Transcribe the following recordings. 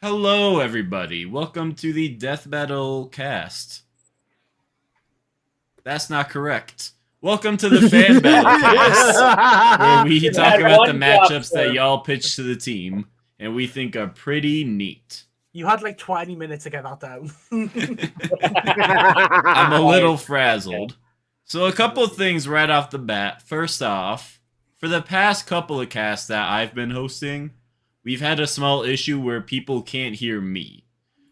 Hello, everybody. Welcome to the Death Battle cast. That's not correct. Welcome to the Fan Battle cast, where we You talk had about the one drop, matchups that sir. y'all pitch to the team and we think are pretty neat. You had like 20 minutes to get that down. I'm a little frazzled. So, a couple of things right off the bat. First off, for the past couple of casts that I've been hosting, we've had a small issue where people can't hear me.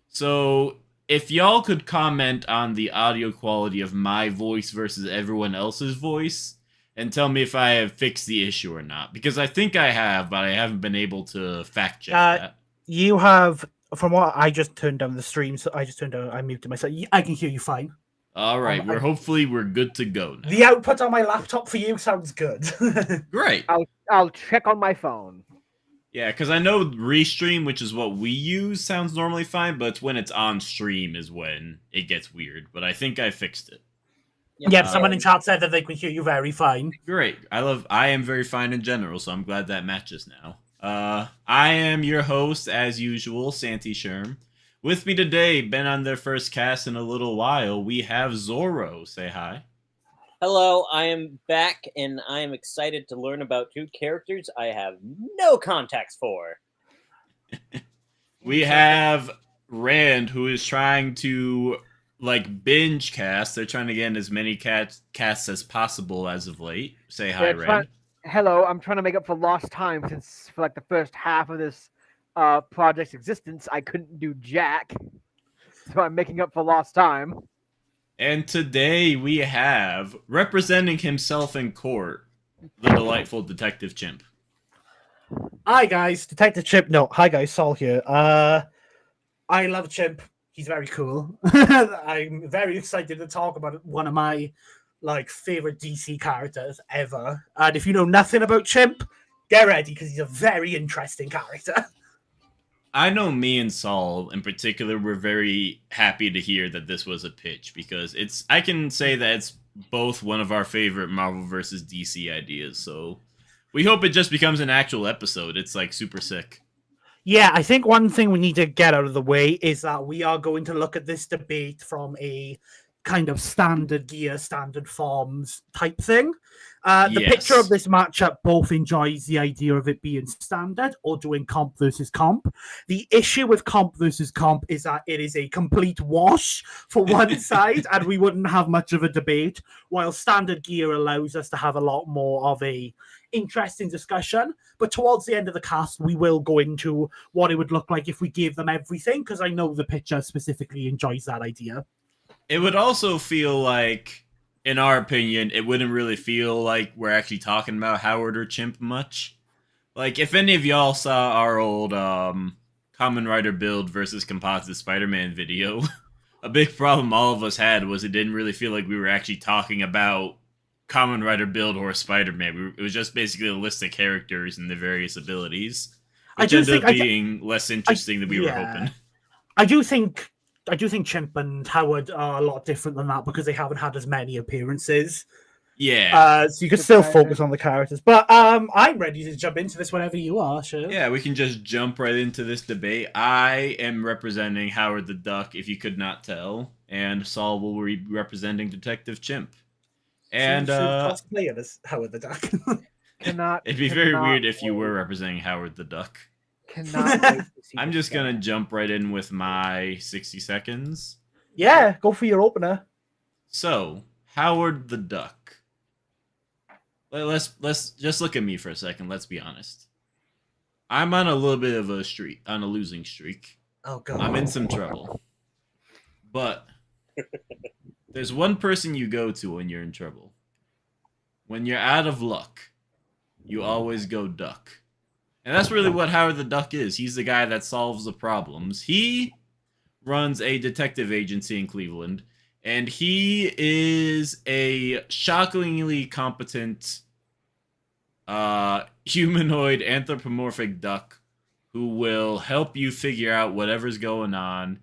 So, if y'all could comment on the audio quality of my voice versus everyone else's voice, and tell me if I have fixed the issue or not. Because I think I have, but I haven't been able to fact check that. You have, from what I just turned down the stream, so I muted myself. I can hear you fine. All right, hopefully we're good to go now. The output on my laptop for you sounds good. Great. I'll check on my phone. Yeah, because I know Restream, which is what we use, sounds normally fine, but it's when it's on stream is when it gets weird. But I think I fixed it. Yep, someone in chat said that they can hear you very fine. Great. I am very fine in general, so I'm glad that matches now. I am your host, as usual, Santi Sherm. With me today, been on their first cast in a little while, we have Zorro. Say hi. Hello, I am back, and I am excited to learn about two characters I have no context for. We have Rand, who is trying to binge cast. They're trying to get in as many casts as possible as of late. Say hi, Rand. Hello, I'm trying to make up for lost time since for the first half of this project's existence, I couldn't do jack. So I'm making up for lost time. And today we have, representing himself in court, the delightful Detective Chimp. Hi guys, Detective Chimp. No, hi guys, Saul here. I love Chimp. He's very cool. I'm very excited to talk about one of my favorite DC characters ever. And if you know nothing about Chimp, get ready because he's a very interesting character. I know me and Saul in particular were very happy to hear that this was a pitch because I can say that it's both one of our favorite Marvel versus DC ideas. So we hope it just becomes an actual episode. It's super sick. Yeah, I think one thing we need to get out of the way is that we are going to look at this debate from a kind of standard gear, standard forms type thing. The picture of this matchup both enjoys the idea of it being standard or doing comp versus comp. The issue with comp versus comp is that it is a complete wash for one side, and we wouldn't have much of a debate, while standard gear allows us to have a lot more of a interesting discussion. But towards the end of the cast, we will go into what it would look like if we gave them everything, because I know the pitcher specifically enjoys that idea. It would also feel like, in our opinion, it wouldn't really feel like we're actually talking about Howard or Chimp much. If any of y'all saw our old Kamen Rider build versus Composite Spider-Man video, a big problem all of us had was it didn't really feel like we were actually talking about Kamen Rider build or Spider-Man. It was just basically a list of characters and their various abilities, which ended up being less interesting than we were hoping. I do think Chimp and Howard are a lot different than that because they haven't had as many appearances. Yeah. So you can still focus on the characters. But I'm ready to jump into this whenever you are, sure. Yeah, we can just jump right into this debate. I am representing Howard the Duck, if you could not tell, and Saul will be representing Detective Chimp. And cosplay it as Howard the Duck. It'd be very weird if you were representing Howard the Duck. I'm just gonna jump right in with my 60 seconds. Yeah, go for your opener. So, Howard the Duck. Let's just look at me for a second. Let's be honest. I'm on a little bit of a losing streak. Oh god. I'm in some trouble. But there's one person you go to when you're in trouble. When you're out of luck, you always go duck. And that's really what Howard the Duck is. He's the guy that solves the problems. He runs a detective agency in Cleveland, and he is a shockingly competent humanoid anthropomorphic duck who will help you figure out whatever's going on.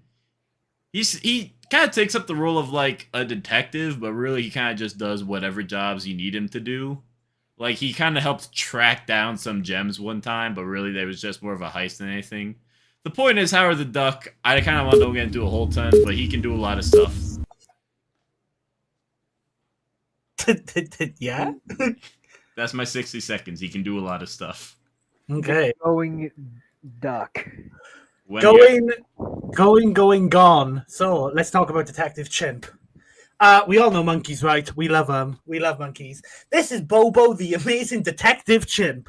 He kind of takes up the role of a detective, but really he kind of just does whatever jobs you need him to do. He kind of helped track down some gems one time, but really there was just more of a heist than anything. the point is, Howard the Duck, I kind of want to get into a whole ton, but he can do a lot of stuff. Yeah? That's my 60 seconds. He can do a lot of stuff. Okay. Going duck. Going, gone. So let's talk about Detective Chimp. We all know monkeys, right? We love them. We love monkeys. This is Bobo, the amazing Detective Chimp.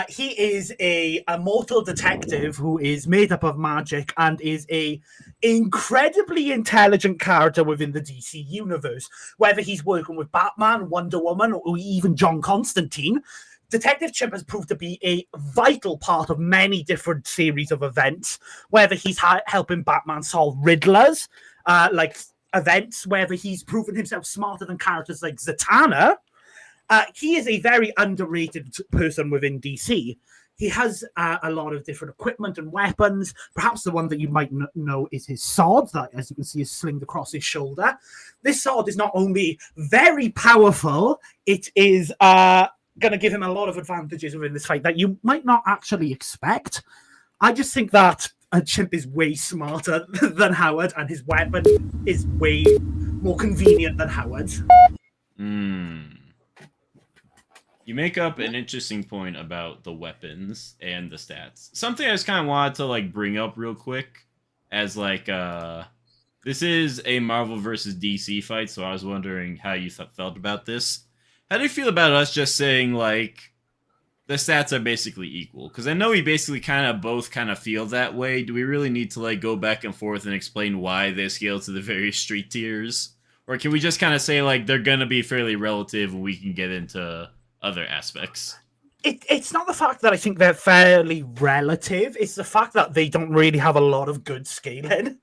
He is a immortal detective who is made up of magic and is a incredibly intelligent character within the DC universe. Whether he's working with Batman, Wonder Woman, or even John Constantine, Detective Chimp has proved to be a vital part of many different series of events, whether he's helping Batman solve Riddlers, like events, whether he's proven himself smarter than characters like Zatanna. He is a very underrated person within DC. He has a lot of different equipment and weapons. Perhaps the one that you might know is his sword, that, as you can see, is slinged across his shoulder. This sword is not only very powerful, it is going to give him a lot of advantages within this fight that you might not actually expect. I just think that Chimp is way smarter than Howard, and his weapon is way more convenient than Howard's. You make up an interesting point about the weapons and the stats. Something I just kind of wanted to like bring up real quick, as like this is a Marvel versus DC fight, so I was wondering how you felt about this. How do you feel about us just saying like the stats are basically equal? Because I know we basically kind of both kind of feel that way. Do we really need to like go back and forth and explain why they scale to the various street tiers, or can we just kind of say like they're gonna be fairly relative and we can get into other aspects? It's not the fact that I think they're fairly relative. It's the fact that they don't really have a lot of good scaling.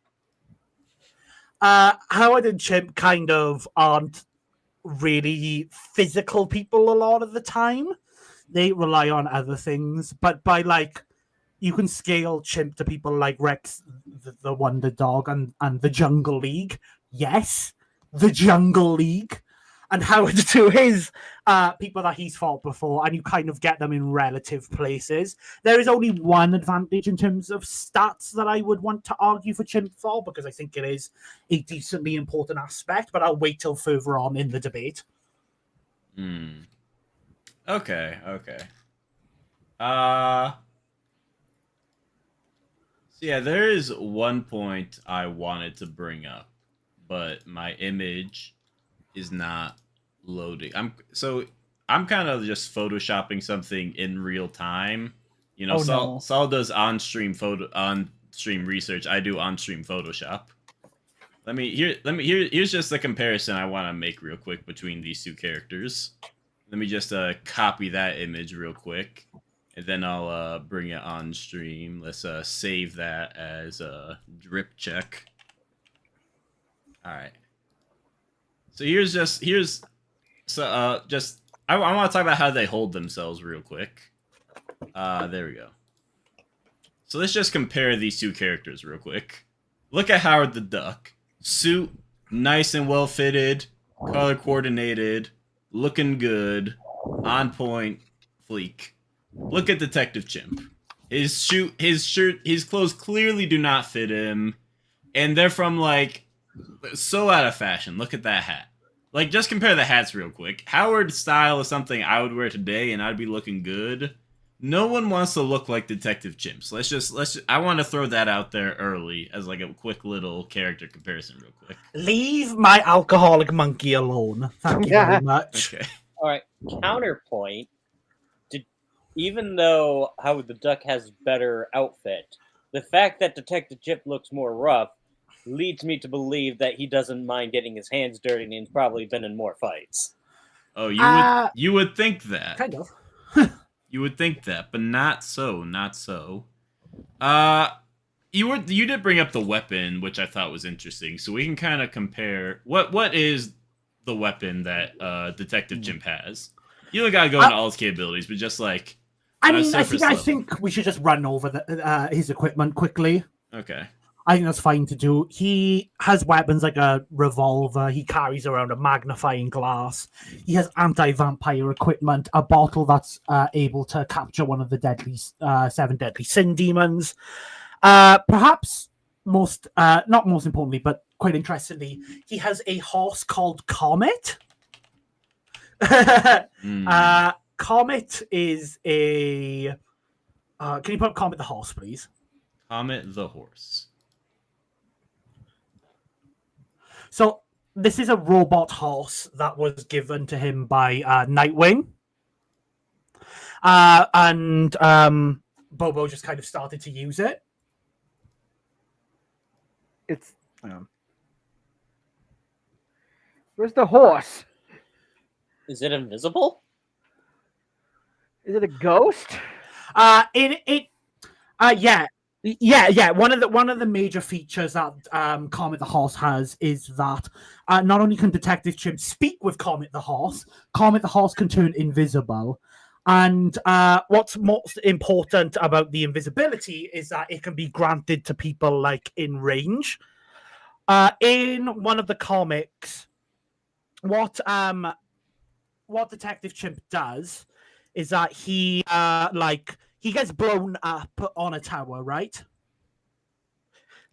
Howard and Chimp kind of aren't really physical people a lot of the time. They rely on other things. But by like, you can scale Chimp to people like Rex, the Wonder Dog, and the Jungle League. Yes, the Jungle League. And Howard to his people that he's fought before, and you kind of get them in relative places. There is only one advantage in terms of stats that I would want to argue for Chimp for, because I think it is a decently important aspect, but I'll wait till further on in the debate. Okay. So yeah, there is one point I wanted to bring up, but my image is not loading. I'm kind of just photoshopping something in real time. You know, Saul does on-stream research. I do on-stream Photoshop. Here's just the comparison I want to make real quick between these two characters. Let me just copy that image real quick, and then I'll bring it on stream. Let's save that as a drip check. All right. So I want to talk about how they hold themselves real quick. There we go. So let's just compare these two characters real quick. Look at Howard the Duck. Suit, nice and well fitted, color coordinated, looking good, on point, fleek. Look at Detective Chimp. His shirt, his clothes clearly do not fit him, and they're from like so out of fashion. Look at that hat. Like, just compare the hats real quick. Howard's style is something I would wear today, and I'd be looking good. No one wants to look like Detective Chimp. So let's just I want to throw that out there early as like a quick little character comparison real quick. Leave my alcoholic monkey alone. Thank you very much. Okay. All right. Counterpoint. Even though Howard the Duck has better outfit, the fact that Detective Chimp looks more rough leads me to believe that he doesn't mind getting his hands dirty, and he's probably been in more fights. Oh, you would think that. Kind of. You would think that, but not so. You did bring up the weapon, which I thought was interesting. So we can kind of compare what is the weapon that Detective Chimp has. You don't gotta go into all his capabilities, but just like I think we should just run over his equipment quickly. Okay. I think that's fine to do. He has weapons like a revolver. He carries around a magnifying glass. He has anti-vampire equipment, a bottle that's able to capture one of the 7 deadly sin demons. Perhaps not most importantly, but quite interestingly, he has a horse called Comet. Comet is a. Can you put up Comet the horse, please? Comet the horse. So this is a robot horse that was given to him by Nightwing. And Bobo just kind of started to use it. It's where's the horse? Is it invisible? Is it a ghost? Yeah. One of the major features that Comet the Horse has is that not only can Detective Chimp speak with Comet the Horse can turn invisible. And what's most important about the invisibility is that it can be granted to people like in range. In one of the comics, what Detective Chimp does is that he gets blown up on a tower, right?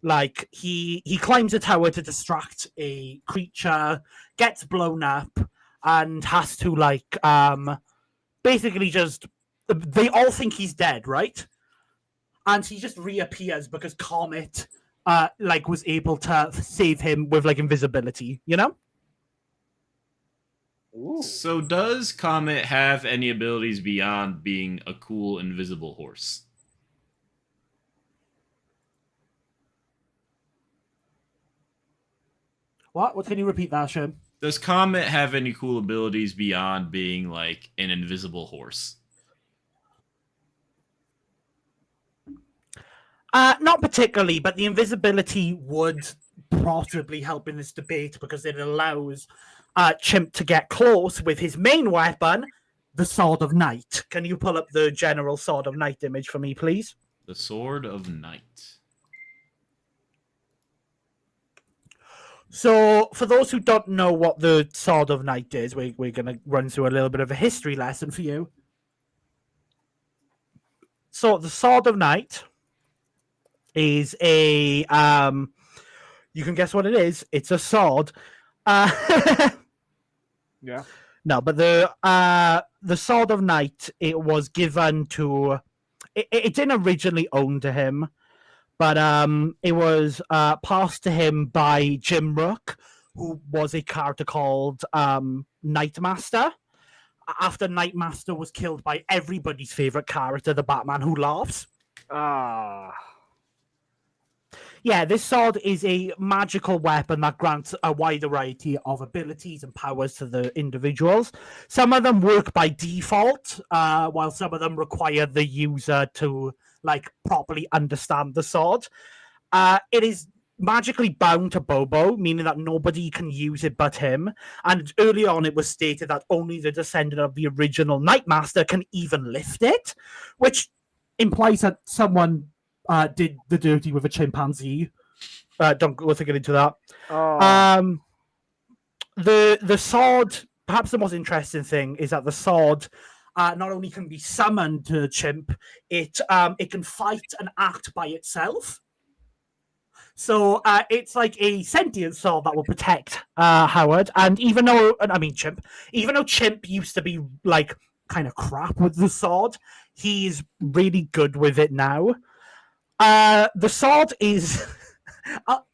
Like he climbs a tower to distract a creature, gets blown up, and has to basically just they all think he's dead, right? And he just reappears because Comet was able to save him with invisibility, you know? Ooh. So does Comet have any abilities beyond being a cool invisible horse? What can you repeat that, Shim? Does Comet have any cool abilities beyond being like an invisible horse? Not particularly, but the invisibility would possibly help in this debate because it allows Chimp to get close with his main weapon, the Sword of Night. Can you pull up the general Sword of Night image for me, please? The Sword of Night. So, for those who don't know what the Sword of Night is, we're going to run through a little bit of a history lesson for you. So, the Sword of Night is a you can guess what it is. It's a sword. Yeah. No, but the Sword of Night, it was given to it didn't originally own to him, but it was passed to him by Jim Rook, who was a character called Nightmaster. After Nightmaster was killed by everybody's favorite character, the Batman Who Laughs. Yeah, this sword is a magical weapon that grants a wide variety of abilities and powers to the individuals. Some of them work by default, while some of them require the user to properly understand the sword. It is magically bound to Bobo, meaning that nobody can use it but him. And early on, it was stated that only the descendant of the original Nightmaster can even lift it, which implies that someone did the dirty with a chimpanzee. Don't go get into that. The sword, perhaps the most interesting thing is that the sword not only can be summoned to Chimp, it can fight and act by itself. So it's like a sentient sword that will protect Howard. And Chimp, even though Chimp used to be kind of crap with the sword, he's really good with it now. The sword is,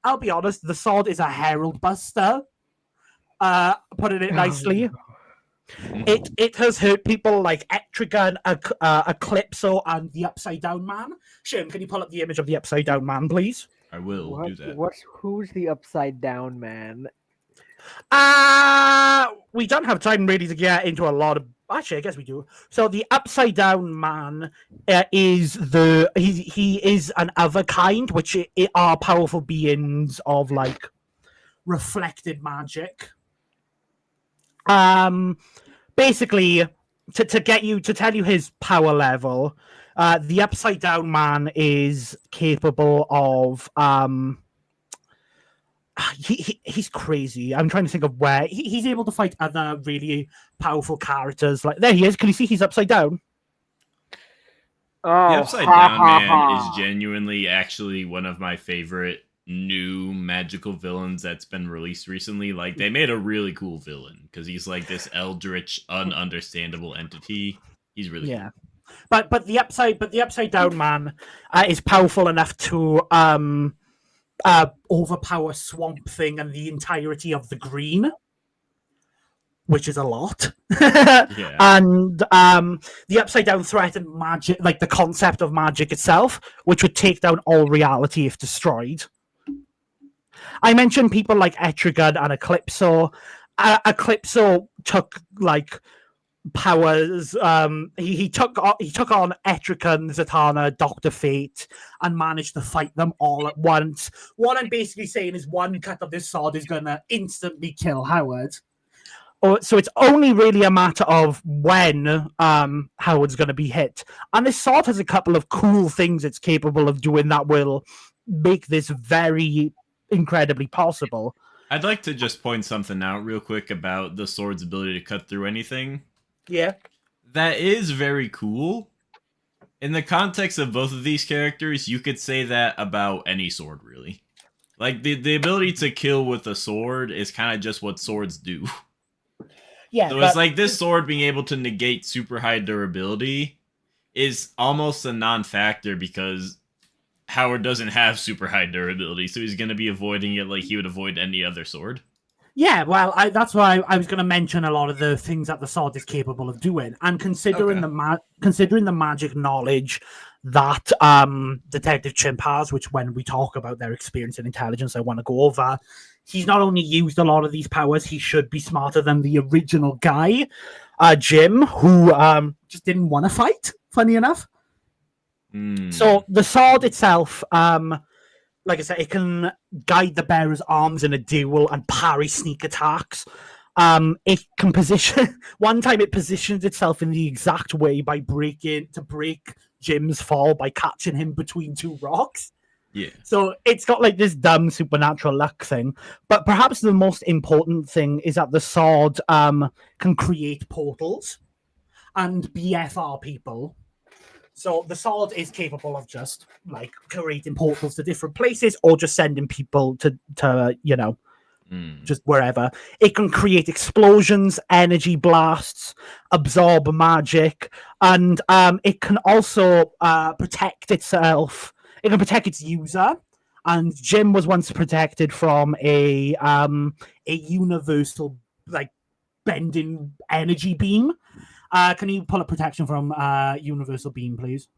I'll be honest, the sword is a Herald buster. Putting it nicely. It has hurt people like Etrigan, Eclipso, and the Upside Down Man. Shim, can you pull up the image of the Upside Down Man, please? I will do that. Who's the Upside Down Man? We don't have time really to get into a lot of. Actually, I guess we do. So the Upside Down Man is he is an other kind, which are powerful beings of reflected magic. Basically, to tell you his power level, the Upside Down Man is capable of he's crazy. I'm trying to think of where he's able to fight other really powerful characters. Like there he is. Can you see he's upside down? Oh, The Upside Down Man is genuinely actually one of my favorite new magical villains that's been released recently. Like, they made a really cool villain because he's like this eldritch, ununderstandable entity. He's really cool. But the upside down man is powerful enough to overpower Swamp Thing and the entirety of the Green, which is a lot. Yeah. And the upside down threatened magic, like the concept of magic itself, which would take down all reality if destroyed. I mentioned people like Etrigan and Eclipso. Eclipso took like powers. He took on Etrigan, Zatanna, Dr. Fate, and managed to fight them all at once. What I'm basically saying is one cut of this sword is going to instantly kill Howard. So it's only really a matter of when Howard's going to be hit. And this sword has a couple of cool things it's capable of doing that will make this very incredibly possible. I'd like to just point something out real quick about the sword's ability to cut through anything. Yeah. That is very cool. In the context of both of these characters, you could say that about any sword, really. Like, the ability to kill with a sword is kind of just what swords do. Yeah. So it's like this sword being able to negate super high durability is almost a non-factor because Howard doesn't have super high durability, so he's going to be avoiding it like he would avoid any other sword. Yeah, well, that's why I was going to mention a lot of the things that the sword is capable of doing, and considering the magic knowledge that Detective Chimp has, which when we talk about their experience and intelligence, I want to go over. He's not only used a lot of these powers, he should be smarter than the original guy, Jim, who just didn't want to fight. Funny enough. So the sword itself, like I said, it can guide the bearer's arms in a duel and parry sneak attacks. It can position. One time, it positions itself in the exact way by break Jim's fall by catching him between two rocks. Yeah. So it's got like this dumb supernatural luck thing. But perhaps the most important thing is that the sword can create portals and BFR people. So the sword is capable of just like creating portals to different places or just sending people to just wherever. It can create explosions, energy blasts, absorb magic, and it can also protect itself. It can protect its user. And Jim was once protected from a universal like bending energy beam. Can you pull up protection from Universal Beam, please?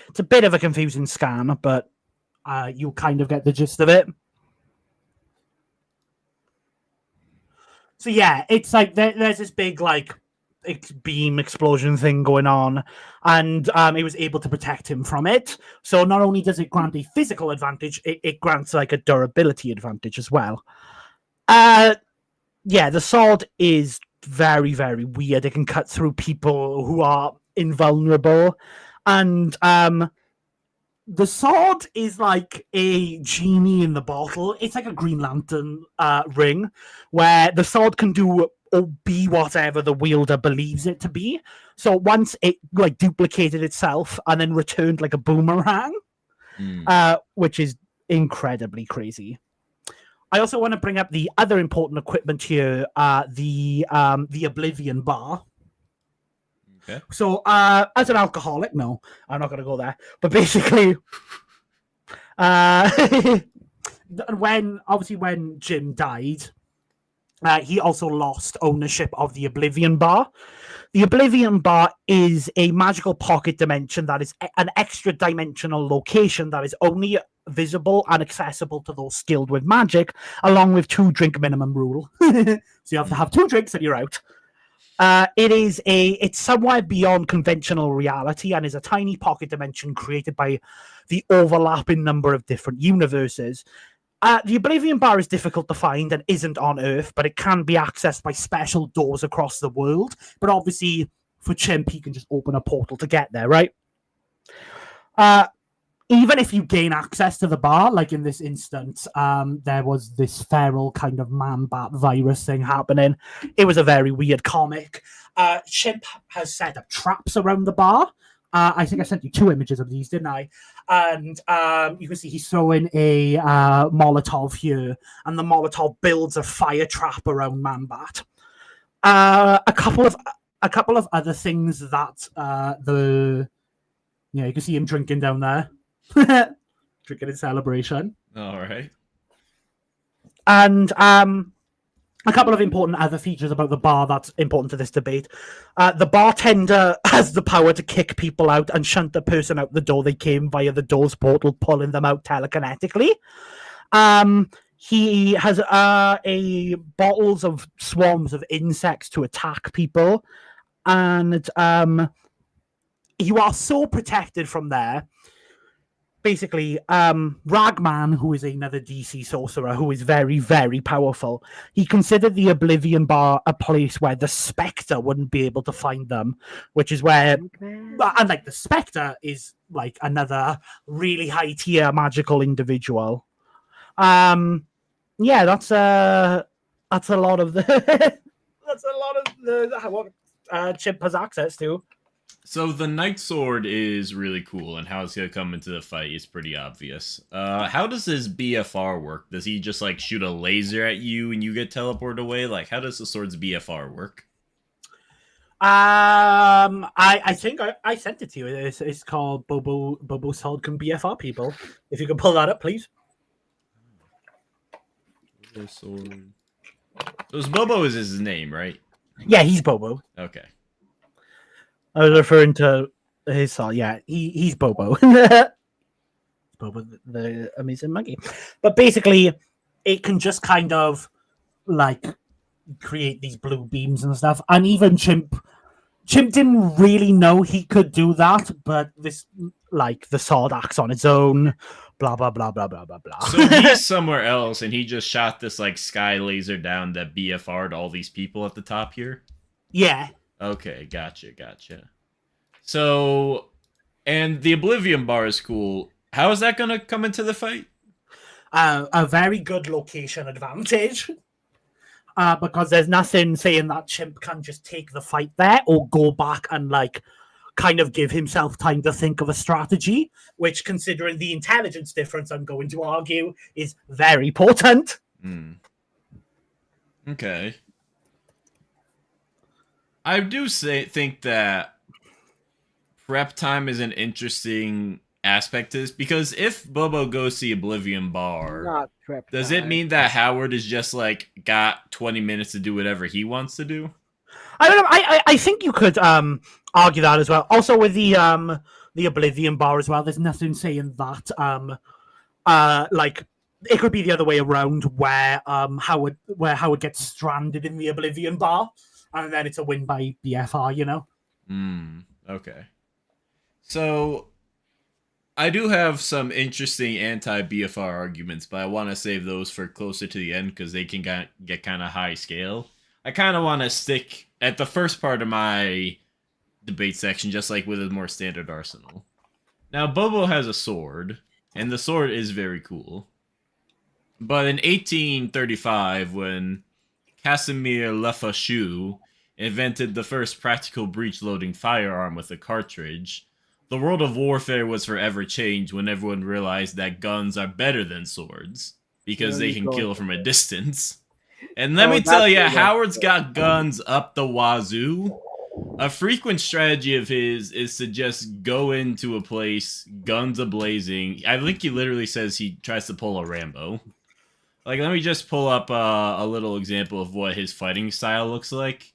It's a bit of a confusing scan, but you'll kind of get the gist of it. So yeah, it's like there's this big like beam explosion thing going on, and it was able to protect him from it. So not only does it grant a physical advantage, it grants like a durability advantage as well. Yeah, the sword is very, very weird. It can cut through people who are invulnerable. And the sword is like a genie in the bottle. It's like a Green Lantern ring, where the sword can do or be whatever the wielder believes it to be. So once it like duplicated itself and then returned like a boomerang, which is incredibly crazy. I also want to bring up the other important equipment here, the Oblivion Bar. Okay. So, as an alcoholic, no, I'm not going to go there. But basically, when Jim died, he also lost ownership of the Oblivion Bar. The Oblivion Bar is a magical pocket dimension that is an extra dimensional location that is only visible and accessible to those skilled with magic, along with 2 drink minimum rule. So you have to have 2 drinks and you're out. It's somewhere beyond conventional reality and is a tiny pocket dimension created by the overlapping number of different universes. The Oblivion Bar is difficult to find and isn't on Earth, but it can be accessed by special doors across the world. But obviously, for Chimp, he can just open a portal to get there, right? even if you gain access to the bar, like in this instance, there was this feral kind of man-bat virus thing happening. It was a very weird comic. Chimp has set up traps around the bar. I think I sent you 2 images of these, didn't I? And you can see he's throwing a Molotov here, and the Molotov builds a fire trap around Man-Bat. A couple of other things that you can see him drinking down there. Drinking in celebration. All right. And a couple of important other features about the bar that's important to this debate. The bartender has the power to kick people out and shunt the person out the door they came via the door's portal, pulling them out telekinetically. He has a bottles of swarms of insects to attack people. And you are so protected from there. Basically, Ragman, who is another DC sorcerer who is very, very powerful, he considered the Oblivion Bar a place where the Spectre wouldn't be able to find them, which is where, and like the Spectre is like another really high tier magical individual. Yeah, that's a lot of the what Chimp has access to. So the Night Sword is really cool, and how it's gonna come into the fight is pretty obvious. How does his BFR work? Does he just like shoot a laser at you and you get teleported away? Like, how does the sword's BFR work? I think I sent it to you. It's called Bobo's Sword can BFR people. If you can pull that up, please. Bobo Sword. So Bobo is his name, right? Yeah, he's Bobo. Okay. I was referring to his sword. Yeah, he's Bobo. Bobo, the amazing monkey. But basically, it can just kind of like create these blue beams and stuff. And even Chimp didn't really know he could do that, but this, like, the sword acts on its own. Blah blah blah blah blah blah blah. So he's somewhere else, and he just shot this like sky laser down that BFR'd all these people at the top here. Yeah. Okay, gotcha. So, and the Oblivion Bar is cool. How is that gonna come into the fight? A very good location advantage. Because there's nothing saying that Chimp can just take the fight there or go back and like kind of give himself time to think of a strategy, which, considering the intelligence difference, I'm going to argue, is very potent. Okay. I do think that prep time is an interesting aspect to this, because if Bobo goes to the Oblivion Bar, does it mean that Howard is just like got 20 minutes to do whatever he wants to do? I don't know. I think you could argue that as well. Also with the Oblivion Bar as well, there's nothing saying that like it could be the other way around where Howard gets stranded in the Oblivion Bar and then it's a win by BFR, you know? Okay. So I do have some interesting anti-BFR arguments, but I want to save those for closer to the end because they can get kind of high scale. I kind of want to stick at the first part of my debate section, just like with a more standard arsenal. Now, Bobo has a sword, and the sword is very cool. But in 1835, when Casimir Lefaucheux invented the first practical breech-loading firearm with a cartridge, the world of warfare was forever changed when everyone realized that guns are better than swords, because they can kill from a distance. And let me tell you, Howard's got guns up the wazoo. A frequent strategy of his is to just go into a place, guns a-blazing. I think he literally says he tries to pull a Rambo. Like, let me just pull up a little example of what his fighting style looks like.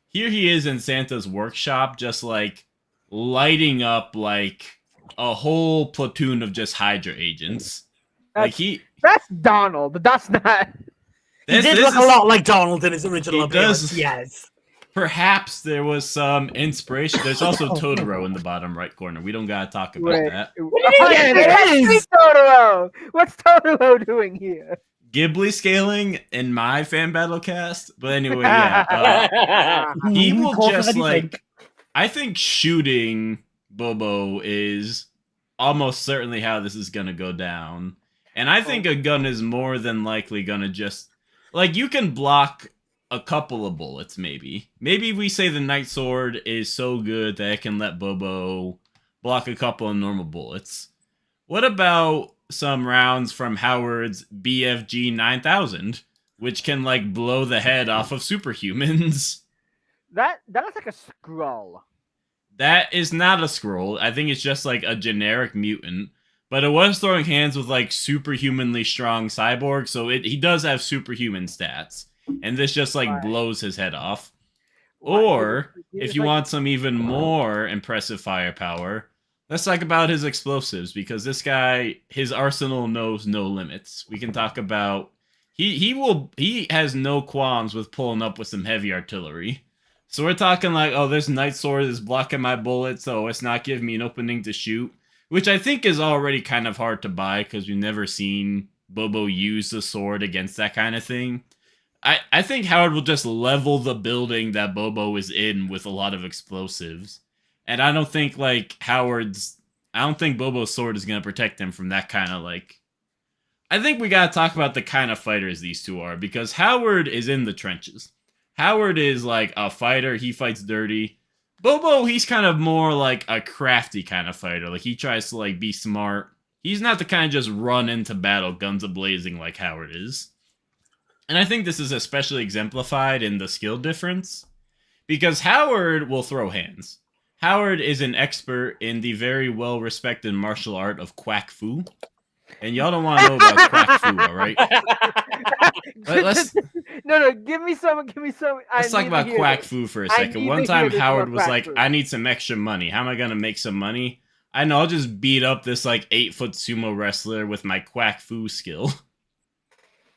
Here he is in Santa's workshop, just, like, lighting up, like, a whole platoon of just Hydra agents. That's Donald, but that's not... He did look a lot like Donald in his original appearance. Yes. Perhaps there was some inspiration. There's also Totoro in the bottom right corner. We don't gotta talk about that. Totoro! What's Totoro doing here? Ghibli scaling in my fan battle cast. But anyway, yeah. He will just like... I think shooting Bobo is almost certainly how this is gonna go down. And I think a gun is more than likely gonna just like you can block a couple of bullets, maybe. Maybe we say the Night Sword is so good that it can let Bobo block a couple of normal bullets. What about some rounds from Howard's BFG 9000, which can like blow the head off of superhumans? That looks like a scroll. That is not a scroll. I think it's just like a generic mutant. But it was throwing hands with like superhumanly strong cyborg, so he does have superhuman stats. And this just like blows his head off. Or if you want some even more impressive firepower, let's talk about his explosives, because this guy, his arsenal knows no limits. We can talk about he has no qualms with pulling up with some heavy artillery. So we're talking like, oh, this Night Sword is blocking my bullets, so it's not giving me an opening to shoot. Which I think is already kind of hard to buy, because we've never seen Bobo use the sword against that kind of thing. I think Howard will just level the building that Bobo is in with a lot of explosives. And I don't think Bobo's sword is going to protect him from that kind of like... I think we got to talk about the kind of fighters these two are, because Howard is in the trenches. Howard is like a fighter, he fights dirty. Bobo, he's kind of more like a crafty kind of fighter. Like, he tries to like be smart. He's not the kind of just run into battle guns a-blazing like Howard is. And I think this is especially exemplified in the skill difference, because Howard will throw hands. Howard is an expert in the very well-respected martial art of Quack Fu. And y'all don't want to know about Quack Fu, alright? No, give me some. Let's talk about Quack Fu for a second. One time Howard was like, I need some extra money. How am I going to make some money? I know, I'll just beat up this like 8-foot sumo wrestler with my Quack Fu skill.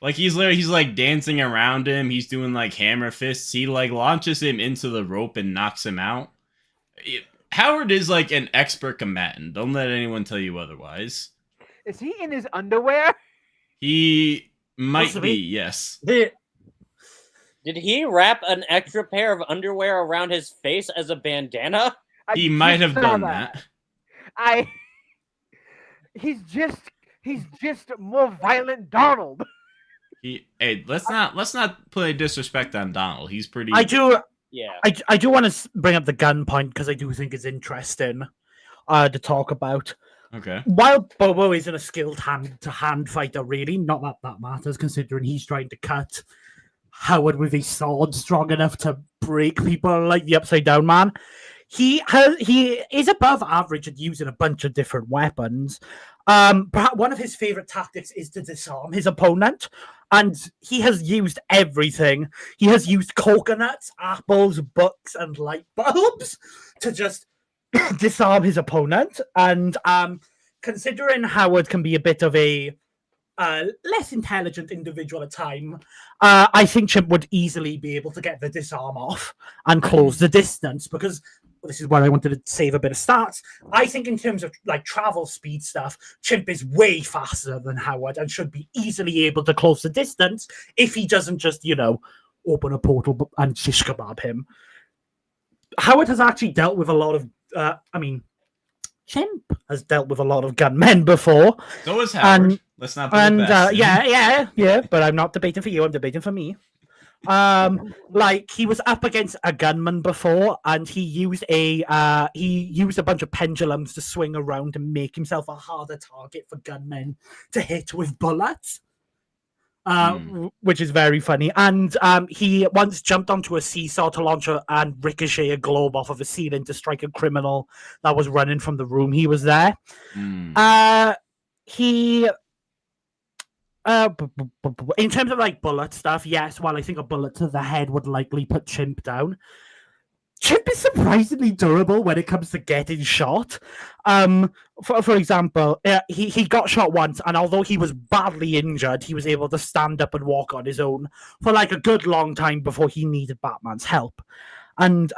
Like, he's like dancing around him. He's doing like hammer fists. He like launches him into the rope and knocks him out. Howard is like an expert combatant. Don't let anyone tell you otherwise. Is he in his underwear? He might be, yes. Did he wrap an extra pair of underwear around his face as a bandana? He might have done that. He's just more violent Donald. Hey, let's not put any disrespect on Donald. He's pretty. I do want to bring up the gun point, because I do think it's interesting to talk about. Okay. While Bobo isn't a skilled hand-to-hand fighter, really, not that matters, considering he's trying to cut Howard with his sword strong enough to break people like the Upside Down Man. He is above average at using a bunch of different weapons. Perhaps one of his favorite tactics is to disarm his opponent, and he has used everything. He has used coconuts, apples, books, and light bulbs to just disarm his opponent. And considering Howard can be a bit of a less intelligent individual at time, I think Chimp would easily be able to get the disarm off and close the distance, because this is where I wanted to save a bit of stats. I think in terms of like travel speed stuff, Chimp is way faster than Howard and should be easily able to close the distance if he doesn't just, open a portal and shish kebab him. Howard has actually dealt with a lot of Chimp has dealt with a lot of gunmen before. So has Howard. Let's not put it past him. Yeah, but I'm not debating for you, I'm debating for me. Like, he was up against a gunman before, and he used a bunch of pendulums to swing around and make himself a harder target for gunmen to hit with bullets. Which is very funny. And he once jumped onto a seesaw to launch and ricochet a globe off of a ceiling to strike a criminal that was running from the room he was there. In terms of like bullet stuff, yes, while I think a bullet to the head would likely put Chimp down, Chimp is surprisingly durable when it comes to getting shot. For example, he got shot once, and although he was badly injured, he was able to stand up and walk on his own for like a good long time before he needed Batman's help. And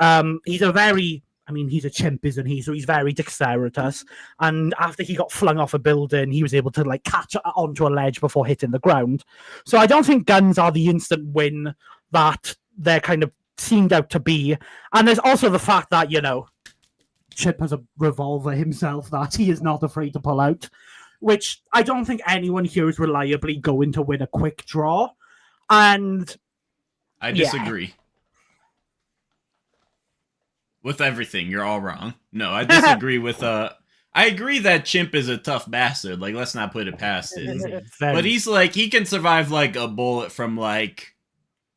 he's a chimp, isn't he? So he's very dexterous. And after he got flung off a building, he was able to like catch onto a ledge before hitting the ground. So I don't think guns are the instant win that they're kind of seemed out to be. And there's also the fact that, Chimp has a revolver himself that he is not afraid to pull out, which I don't think anyone here is reliably going to win a quick draw. And I disagree. With everything, you're all wrong. No, I disagree with I agree that Chimp is a tough bastard. Like, let's not put it past it. But he's like, he can survive like a bullet from like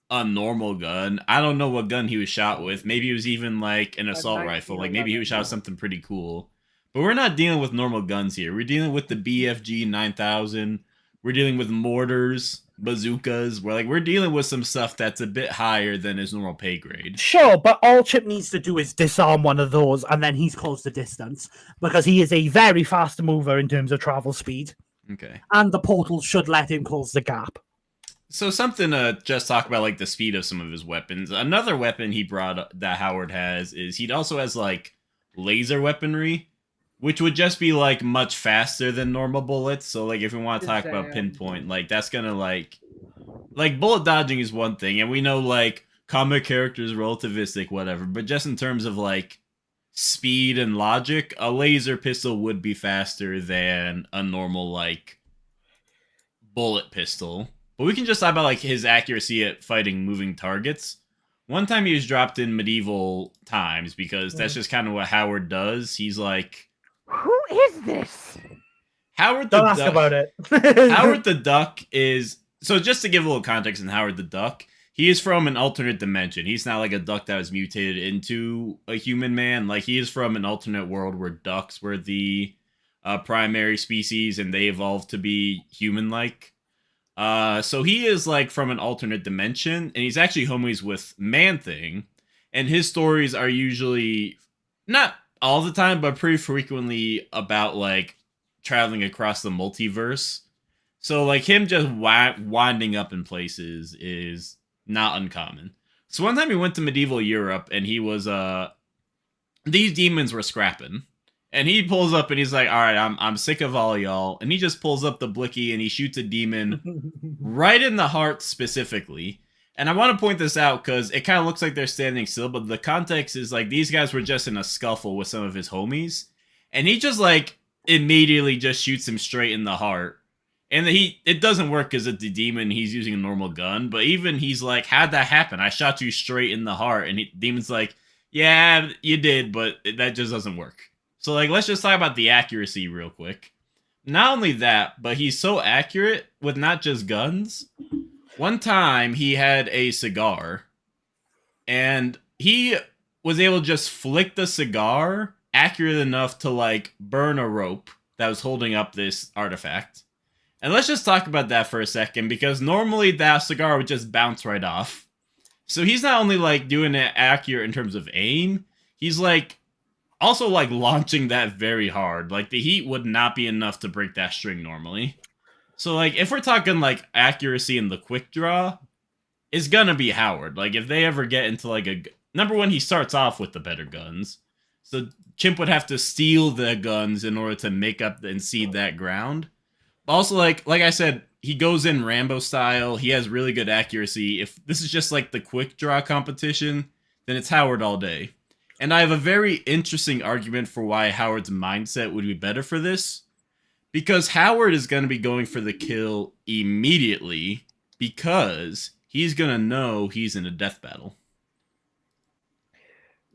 a normal gun. I don't know what gun he was shot with. Maybe it was even like an assault rifle. Like maybe he was shot with something pretty cool. But we're not dealing with normal guns here. We're dealing with the BFG 9000. We're dealing with mortars, bazookas. We're dealing with some stuff that's a bit higher than his normal pay grade. Sure, but all Chimp needs to do is disarm one of those, and then he's close the distance, because he is a very fast mover in terms of travel speed. Okay. And the portal should let him close the gap. So something to just talk about, like, the speed of some of his weapons. Another weapon he brought that Howard has is he also has, like, laser weaponry, which would just be, like, much faster than normal bullets. So, like, if we want to talk about pinpoint, like, that's gonna, like, bullet dodging is one thing, and we know, like, comic characters, relativistic, whatever, but just in terms of, like, speed and logic, a laser pistol would be faster than a normal, like, bullet pistol. But we can just talk about, like, his accuracy at fighting moving targets. One time he was dropped in medieval times, because that's just kind of what Howard does. He's like... Who is this? Howard the Don't Duck. ask about it. Howard the Duck is... So just to give a little context in Howard the Duck, he is from an alternate dimension. He's not like a duck that was mutated into a human man. Like, he is from an alternate world where ducks were the primary species, and they evolved to be human-like. So he is, like, from an alternate dimension, and he's actually homies with Man-Thing, and his stories are usually, not all the time, but pretty frequently about, like, traveling across the multiverse. So, like, him just winding up in places is not uncommon. So one time he went to medieval Europe, and he was, these demons were scrapping. And he pulls up and he's like, all right, I'm sick of all y'all. And he just pulls up the blicky and he shoots a demon right in the heart specifically. And I want to point this out because it kind of looks like they're standing still, but the context is like these guys were just in a scuffle with some of his homies. And he just like immediately just shoots him straight in the heart. And it doesn't work because it's the demon, he's using a normal gun. But even he's like, how'd that happen? I shot you straight in the heart. And demon's like, yeah, you did, but that just doesn't work. So, like, let's just talk about the accuracy real quick. Not only that, but he's so accurate with not just guns. One time, he had a cigar, and he was able to just flick the cigar accurate enough to, like, burn a rope that was holding up this artifact. And let's just talk about that for a second, because normally that cigar would just bounce right off. So he's not only, like, doing it accurate in terms of aim, he's, like, also, like, launching that very hard. Like, the heat would not be enough to break that string normally. So, like, if we're talking, like, accuracy in the quick draw, it's gonna be Howard. Like, if they ever get into, like, a... Number one, he starts off with the better guns. So, Chimp would have to steal the guns in order to make up and seed that ground. Also, like I said, he goes in Rambo style. He has really good accuracy. If this is just, like, the quick draw competition, then it's Howard all day. And I have a very interesting argument for why Howard's mindset would be better for this. Because Howard is going to be going for the kill immediately because he's going to know he's in a death battle.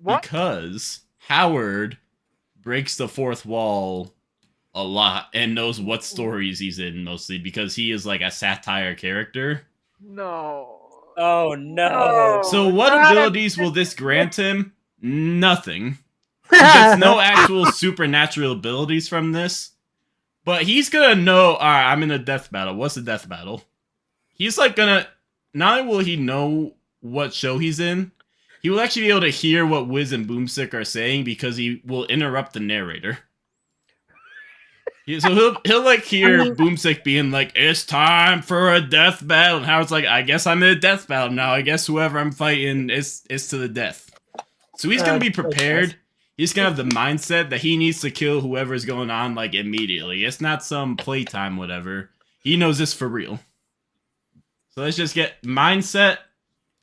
What? Because Howard breaks the fourth wall a lot and knows what stories he's in mostly because he is like a satire character. No. Oh, no. So what abilities will this grant him? Nothing. He gets no actual supernatural abilities from this. But he's gonna know, alright, I'm in a death battle. What's a death battle? He's like gonna... Not only will he know what show he's in, he will actually be able to hear what Wiz and Boomstick are saying because he will interrupt the narrator. So he'll like hear Boomstick being like, it's time for a death battle. And Howard's like, I guess I'm in a death battle now. I guess whoever I'm fighting is to the death. So he's going to be prepared. He's going to have the mindset that he needs to kill whoever's going on, like, immediately. It's not some playtime, whatever. He knows this for real. So let's just get mindset,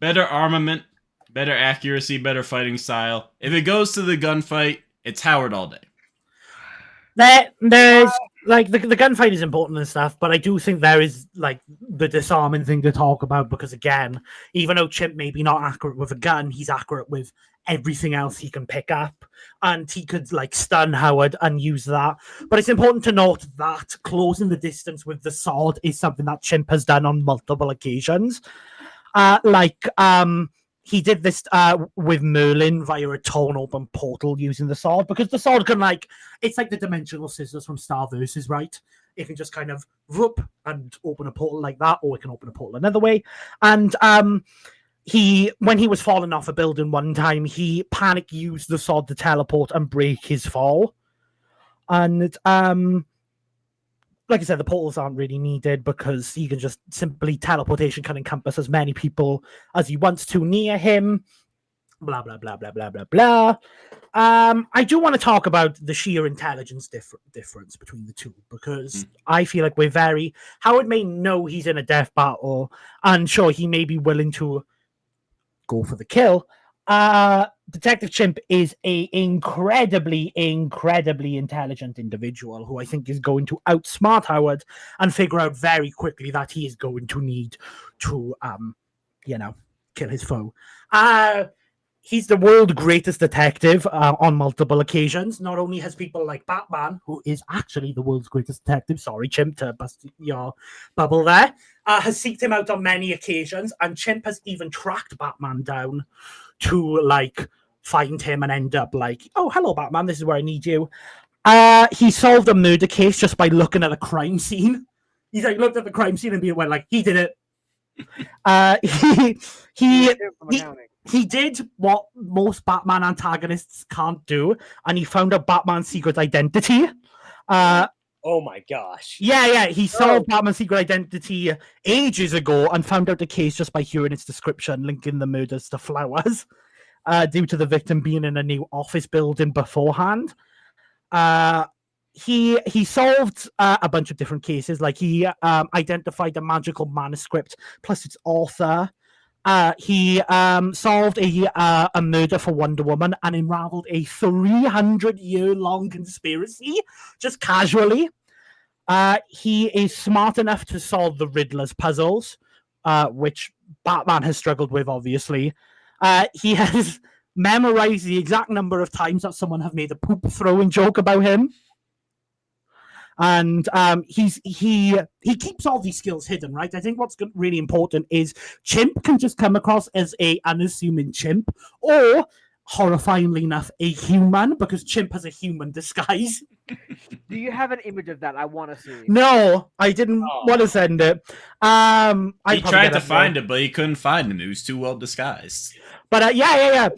better armament, better accuracy, better fighting style. If it goes to the gunfight, It's Howard all day. There's like the gunfight is important and stuff, but I do think there is like the disarming thing to talk about because again, even though Chimp may be not accurate with a gun, he's accurate with everything else he can pick up, and he could like stun Howard and use that. But it's important to note that closing the distance with the sword is something that Chimp has done on multiple occasions. He did this with Merlin via a torn open portal using the sword, because the sword can it's like the dimensional scissors from Star Versus, right? It can just kind of whoop and open a portal like that, or it can open a portal another way. And when he was falling off a building one time, he panic used the sword to teleport and break his fall. And like I said, the portals aren't really needed because he can just simply teleportation can encompass as many people as he wants to near him. Blah, blah, blah, blah, blah, blah, blah. I do want to talk about the sheer intelligence difference between the two, because I feel like Howard may know he's in a death battle, and sure, he may be willing to go for the kill. Detective Chimp is a incredibly intelligent individual who I think is going to outsmart Howard and figure out very quickly that he is going to need to kill his foe. He's the world's greatest detective on multiple occasions. Not only has people like Batman, who is actually the world's greatest detective, sorry Chimp to bust your bubble there, has seeked him out on many occasions, and Chimp has even tracked Batman down to find him and end up oh, hello Batman, this is where I need you. He solved a murder case just by looking at a crime scene. He's looked at the crime scene and went he did it. He did what most Batman antagonists can't do, and he found out Batman's secret identity. Oh my gosh. Yeah, he solved Batman's secret identity ages ago and found out the case just by hearing its description, linking the murders to flowers, due to the victim being in a new office building beforehand. He solved a bunch of different cases, he identified a magical manuscript plus its author. He solved a murder for Wonder Woman and unraveled a 300-year-long conspiracy just casually. He is smart enough to solve the Riddler's puzzles, which Batman has struggled with, obviously. He has memorized the exact number of times that someone have made a poop throwing joke about him. And he keeps all these skills hidden, right? I think what's really important is Chimp can just come across as a unassuming chimp, or horrifyingly enough, a human, because Chimp has a human disguise. Do you have an image of that? I want to see. No, I didn't want to send it. He tried to find it, but he couldn't find him. He was too well disguised. But yeah.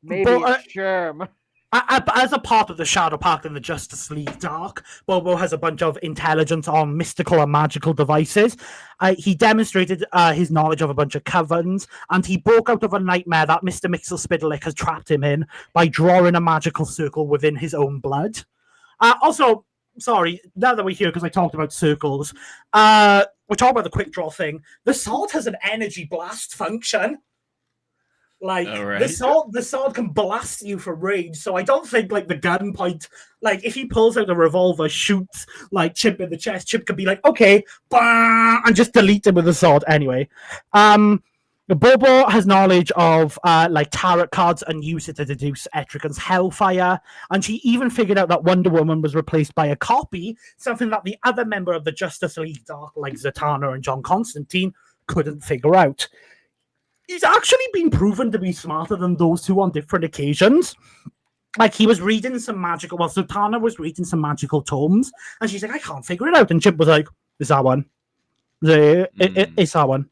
Maybe Sherm. As a part of the Shadow Pact in the Justice League Dark, Bobo has a bunch of intelligence on mystical and magical devices. He demonstrated his knowledge of a bunch of covens, and he broke out of a nightmare that Mr. Mixel-Spitalik has trapped him in by drawing a magical circle within his own blood. Also, sorry, now that we're here, because I talked about circles, we're talking about the quick draw thing. The sword has an energy blast function. The sword can blast you for rage, so I don't think the gun point, if he pulls out a revolver, shoots Chimp in the chest, Chimp could be okay, bah, and just delete him with the sword. Anyway, Bobo has knowledge of tarot cards and use it to deduce Etrigan's hellfire, and she even figured out that Wonder Woman was replaced by a copy, something that the other member of the Justice League Dark, like Zatanna and John Constantine, couldn't figure out. He's actually been proven to be smarter than those two on different occasions. He was reading some magical... Well, Zatanna was reading some magical tomes, and she's I can't figure it out. And Chimp was it's that one. It's that one.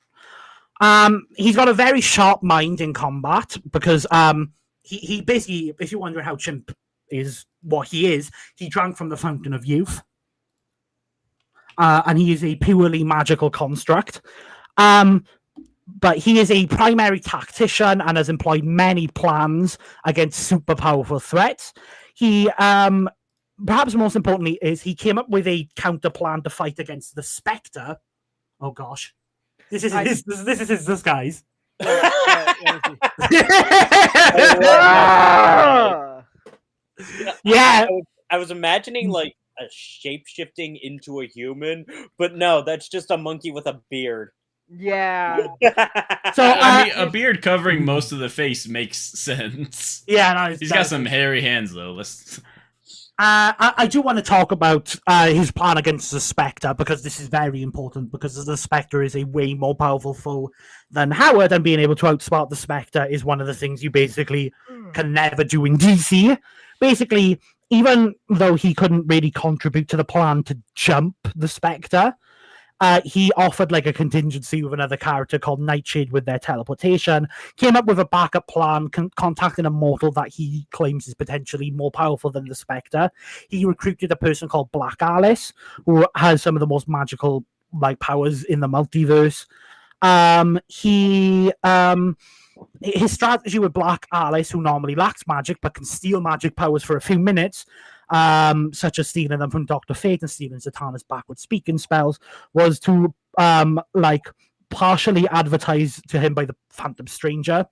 He's got a very sharp mind in combat, because he basically, if you're wondering how Chimp is what he is, he drank from the Fountain of Youth. And he is a purely magical construct. But he is a primary tactician and has employed many plans against super powerful threats. He, perhaps most importantly, is he came up with a counter plan to fight against the Spectre. Oh gosh, this is his disguise. Yeah. I was imagining like a shape shifting into a human, but no, that's just a monkey with a beard. Yeah. So I mean, a beard covering most of the face makes sense. yeah, no, He's got some hairy hands though. Let's. I do want to talk about his plan against the Spectre because this is very important because the Spectre is a way more powerful foe than Howard, and being able to outsmart the Spectre is one of the things you basically can never do in DC. Basically, even though he couldn't really contribute to the plan to jump the Spectre, he offered like a contingency with another character called Nightshade with their teleportation, came up with a backup plan, contacting a mortal that he claims is potentially more powerful than the Spectre. He recruited a person called Black Alice, who has some of the most magical like powers in the multiverse. His strategy with Black Alice, who normally lacks magic but can steal magic powers for a few minutes, such as stealing them from Dr. Fate and stealing Zatanna's backward speaking spells, was to partially advertise to him by the Phantom Stranger.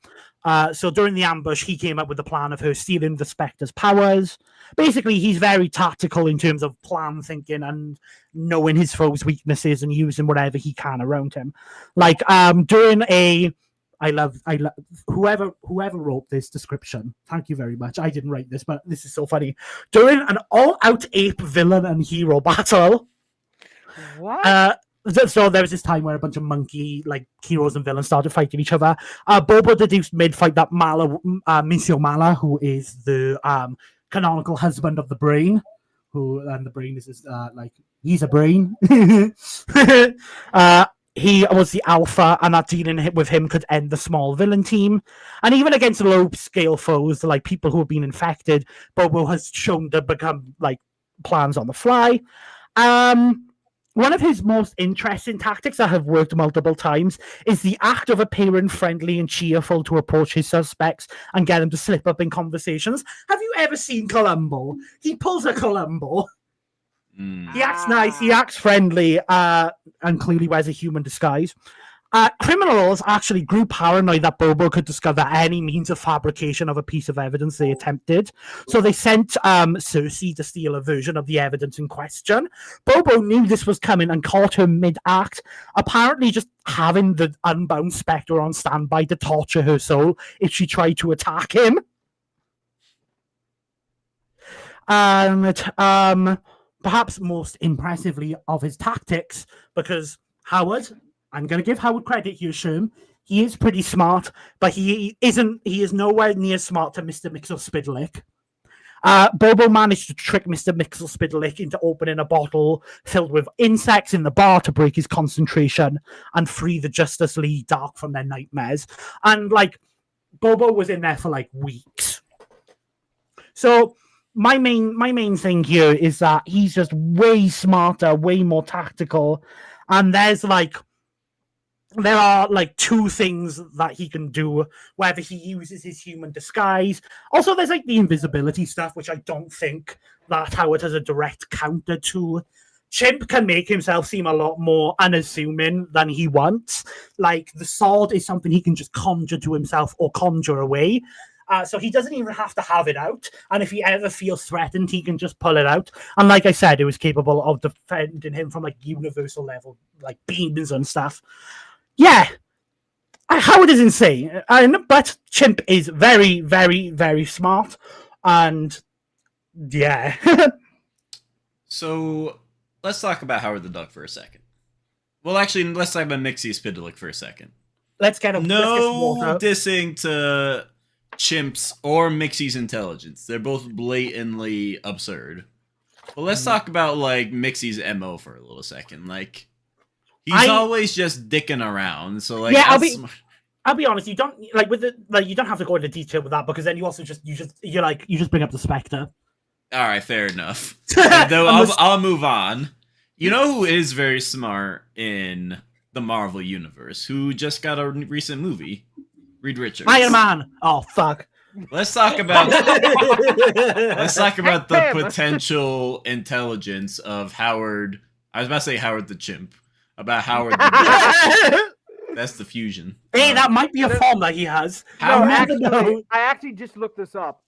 So during the ambush, he came up with the plan of her stealing the Spectre's powers. Basically, he's very tactical in terms of plan thinking and knowing his foe's weaknesses and using whatever he can around him. Like during a I love whoever wrote this description. Thank you very much. I didn't write this, but this is so funny. During an all-out ape villain and hero battle. What? So there was this time where a bunch of monkey like heroes and villains started fighting each other. Bobo deduced mid-fight that Misio Mala, who is the canonical husband of the Brain, and the Brain is just, like he's a brain. He was the alpha, and that dealing with him could end the small villain team. And even against low-scale foes, like people who have been infected, Bobo has shown to become like plans on the fly. One of his most interesting tactics that have worked multiple times is the act of appearing friendly and cheerful to approach his suspects and get them to slip up in conversations. Have you ever seen Columbo? He pulls a Columbo. He acts nice, he acts friendly, and clearly wears a human disguise. Criminals actually grew paranoid that Bobo could discover any means of fabrication of a piece of evidence they attempted. So they sent Cersei to steal a version of the evidence in question. Bobo knew this was coming and caught her mid-act, apparently just having the unbound Spectre on standby to torture her soul if she tried to attack him. And perhaps most impressively of his tactics, because Howard, I'm going to give Howard credit here, Sherm. He is pretty smart, but he is nowhere near smart to Mr. Mixel-Spidlick. Bobo managed to trick Mr. Mixel-Spidlick into opening a bottle filled with insects in the bar to break his concentration and free the Justice League Dark from their nightmares. And, like, Bobo was in there for, like, weeks. So my main thing here is that he's just way smarter, way more tactical, and there are like two things that he can do, whether he uses his human disguise. Also, there's like the invisibility stuff, which I don't think that Howard has a direct counter to. Chimp can make himself seem a lot more unassuming than he wants. Like, the sword is something he can just conjure to himself or conjure away. So he doesn't even have to have it out. And if he ever feels threatened, he can just pull it out. And like I said, it was capable of defending him from like universal level, like beams and stuff. Yeah. Howard is insane. But Chimp is very, very, very smart. And yeah. So let's talk about Howard the Duck for a second. Well, actually, let's talk about Mixie-Spidlick for a second. Let's get him. No dissing to Chimp's or Mixie's intelligence. They're both blatantly absurd. But let's talk about like Mixie's MO for a little second. Like, he's always just dicking around. So like, yeah, I'll be honest. You don't like with the like. You don't have to go into detail with that because then you also just bring up the Spectre. All right, fair enough. Though I'll move on. You know who is very smart in the Marvel universe? Who just got a recent movie? Reed Richards. Iron Man. Oh fuck. Let's talk about the potential intelligence of Howard. I was about to say Howard the Chimp. About Howard the That's the fusion. Hey, that might be a form that he has. I actually just looked this up.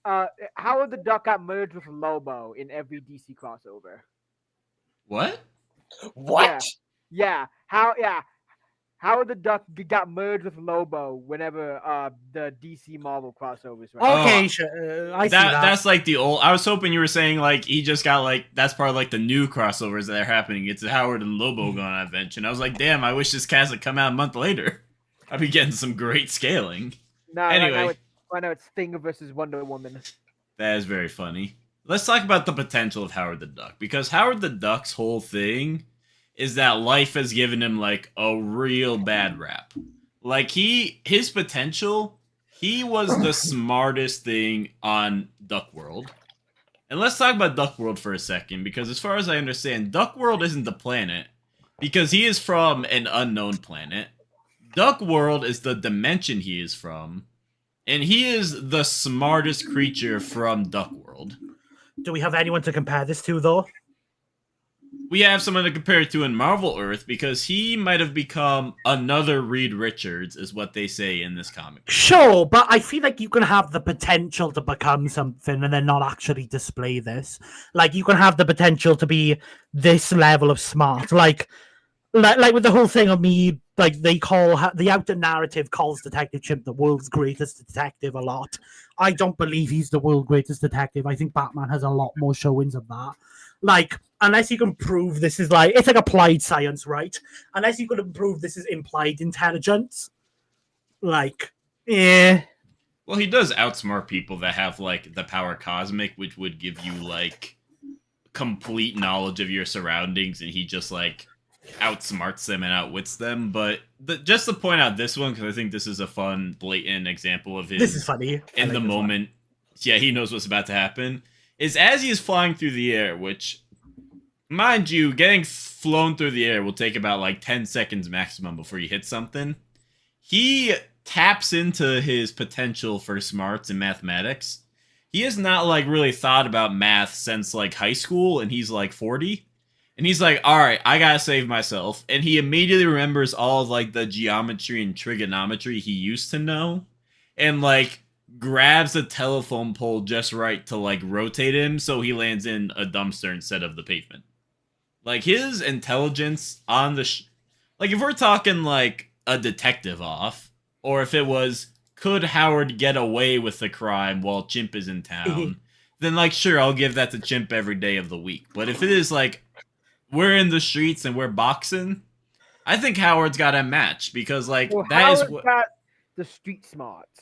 Howard the Duck got merged with Lobo in every DC crossover. What? What? Yeah. Howard the Duck got merged with Lobo whenever the DC Marvel crossovers. Right? Okay, Oh, sure. I see that. That's like the old. I was hoping you were saying like he just got like that's part of like the new crossovers that are happening. It's Howard and Lobo going on adventure. And I was like, damn, I wish this cast had come out a month later. I'd be getting some great scaling. No, Anyway. right now it's Thing versus Wonder Woman. That is very funny. Let's talk about the potential of Howard the Duck, because Howard the Duck's whole thing is that life has given him like a real bad rap. Like his potential, he was the smartest thing on Duck World. And let's talk about Duck World for a second, because as far as I understand, Duck World isn't the planet, because he is from an unknown planet. Duck World is the dimension he is from. And he is the smartest creature from Duck World. Do we have anyone to compare this to, though? We have someone to compare it to in Marvel Earth, because he might have become another Reed Richards, is what they say in this comic. Sure, but I feel like you can have the potential to become something and then not actually display this. Like, you can have the potential to be this level of smart. Like with the whole thing of me, like they call the outer narrative calls Detective Chimp the world's greatest detective a lot. I don't believe he's the world's greatest detective. I think Batman has a lot more showings of that. Like, unless you can prove this is like, it's like applied science, right? Unless you can prove this is implied intelligence, like, yeah. Well, he does outsmart people that have like the power cosmic, which would give you like complete knowledge of your surroundings, and he just like outsmarts them and outwits them. But just to point out this one, because I think this is a fun, blatant example of his. This is funny. In the moment, yeah, he knows what's about to happen. Is as he is flying through the air, which, mind you, getting flown through the air will take about like 10 seconds maximum before you hit something. He taps into his potential for smarts and mathematics. He has not like really thought about math since like high school, and he's like 40. And he's like, all right, I gotta save myself. And he immediately remembers all of like the geometry and trigonometry he used to know, and like grabs a telephone pole just right to like rotate him so he lands in a dumpster instead of the pavement. Like his intelligence on the like if we're talking like a detective off, or if it was could Howard get away with the crime while Chimp is in town, then like sure, I'll give that to Chimp every day of the week. But if it is like we're in the streets and we're boxing, I think Howard's got a match, because like Howard's got the street smarts.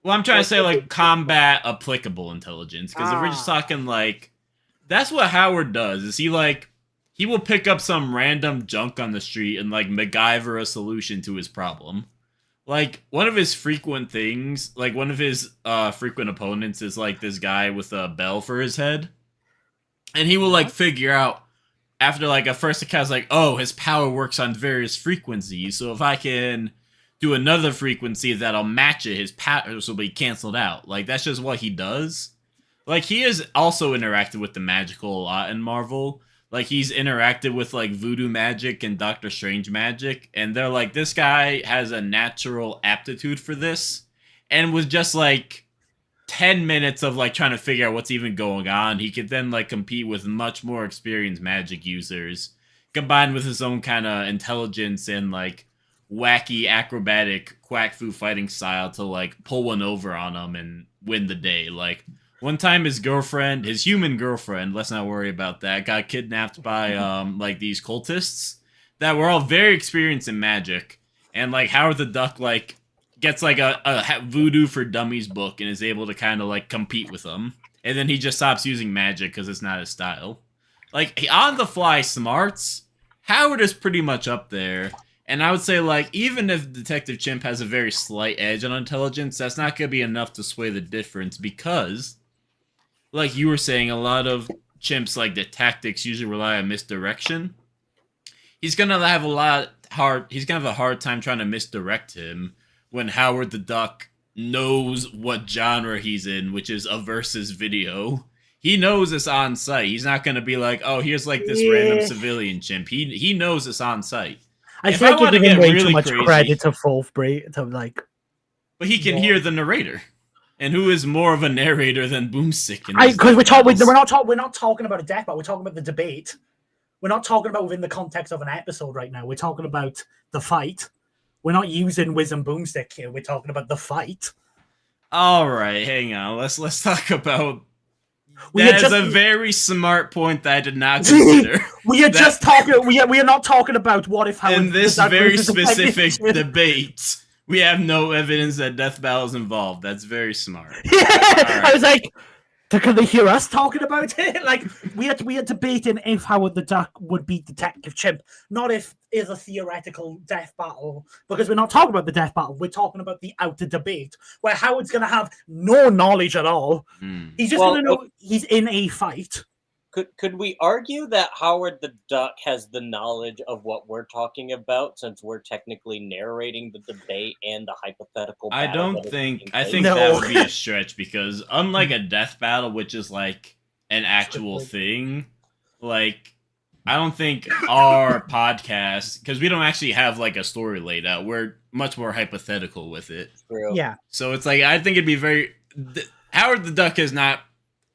Well, I'm trying to say, like, combat applicable intelligence. Because if we're just talking, like, that's what Howard does, is he will pick up some random junk on the street and, like, MacGyver a solution to his problem. Like, one of his frequent things, like, one of his frequent opponents is, like, this guy with a bell for his head. And he will, like, figure out, after, like, a first account, like, oh, his power works on various frequencies, so if I can do another frequency that'll match it, his powers will be canceled out. Like, that's just what he does. Like, he has also interacted with the magical a lot in Marvel. Like, he's interacted with, like, voodoo magic and Doctor Strange magic, and they're like, this guy has a natural aptitude for this, and with just, like, 10 minutes of, like, trying to figure out what's even going on, he could then, like, compete with much more experienced magic users, combined with his own kind of intelligence and, like, wacky acrobatic quack fu fighting style to like pull one over on them and win the day. Like one time his human girlfriend, let's not worry about that, got kidnapped by like these cultists that were all very experienced in magic, and like Howard the Duck like gets like a voodoo for dummies book and is able to kind of like compete with them, and then he just stops using magic because it's not his style. Like on the fly smarts, Howard is pretty much up there. And I would say, like, even if Detective Chimp has a very slight edge on intelligence, that's not going to be enough to sway the difference, because, like you were saying, a lot of Chimp's, like, the tactics usually rely on misdirection. He's going to have a hard time trying to misdirect him when Howard the Duck knows what genre he's in, which is a versus video. He knows it's on site. He's not going to be like, oh, here's, like, this random civilian chimp. He knows it's on site. I think you're giving way too much credit to Fulfbray to like. But he can hear the narrator. And who is more of a narrator than Boomstick? Because we're not talking about a death battle. We're talking about the debate. We're not talking about within the context of an episode right now. We're talking about the fight. We're not using Wiz and Boomstick here. We're talking about the fight. All right, hang on. Let's talk about. That is a very smart point that I did not consider. We are just talking. We are not talking about what if Howard in this very specific debate. We have no evidence that death battle is involved. That's very smart. Yeah, right. I was like, can they hear us talking about it? Like we are debating if Howard the Duck would beat Detective Chimp, not if is a theoretical death battle, because we're not talking about the death battle. We're talking about the outer debate where Howard's going to have no knowledge at all. He's just going to know he's in a fight. Could we argue that Howard the Duck has the knowledge of what we're talking about, since we're technically narrating the debate and the hypothetical battle? I think that would be a stretch, because unlike a death battle, which is like an actual thing, like I don't think our podcast, because we don't actually have like a story laid out, we're much more hypothetical with it. True. Yeah. So it's like I think it'd be Howard the Duck has not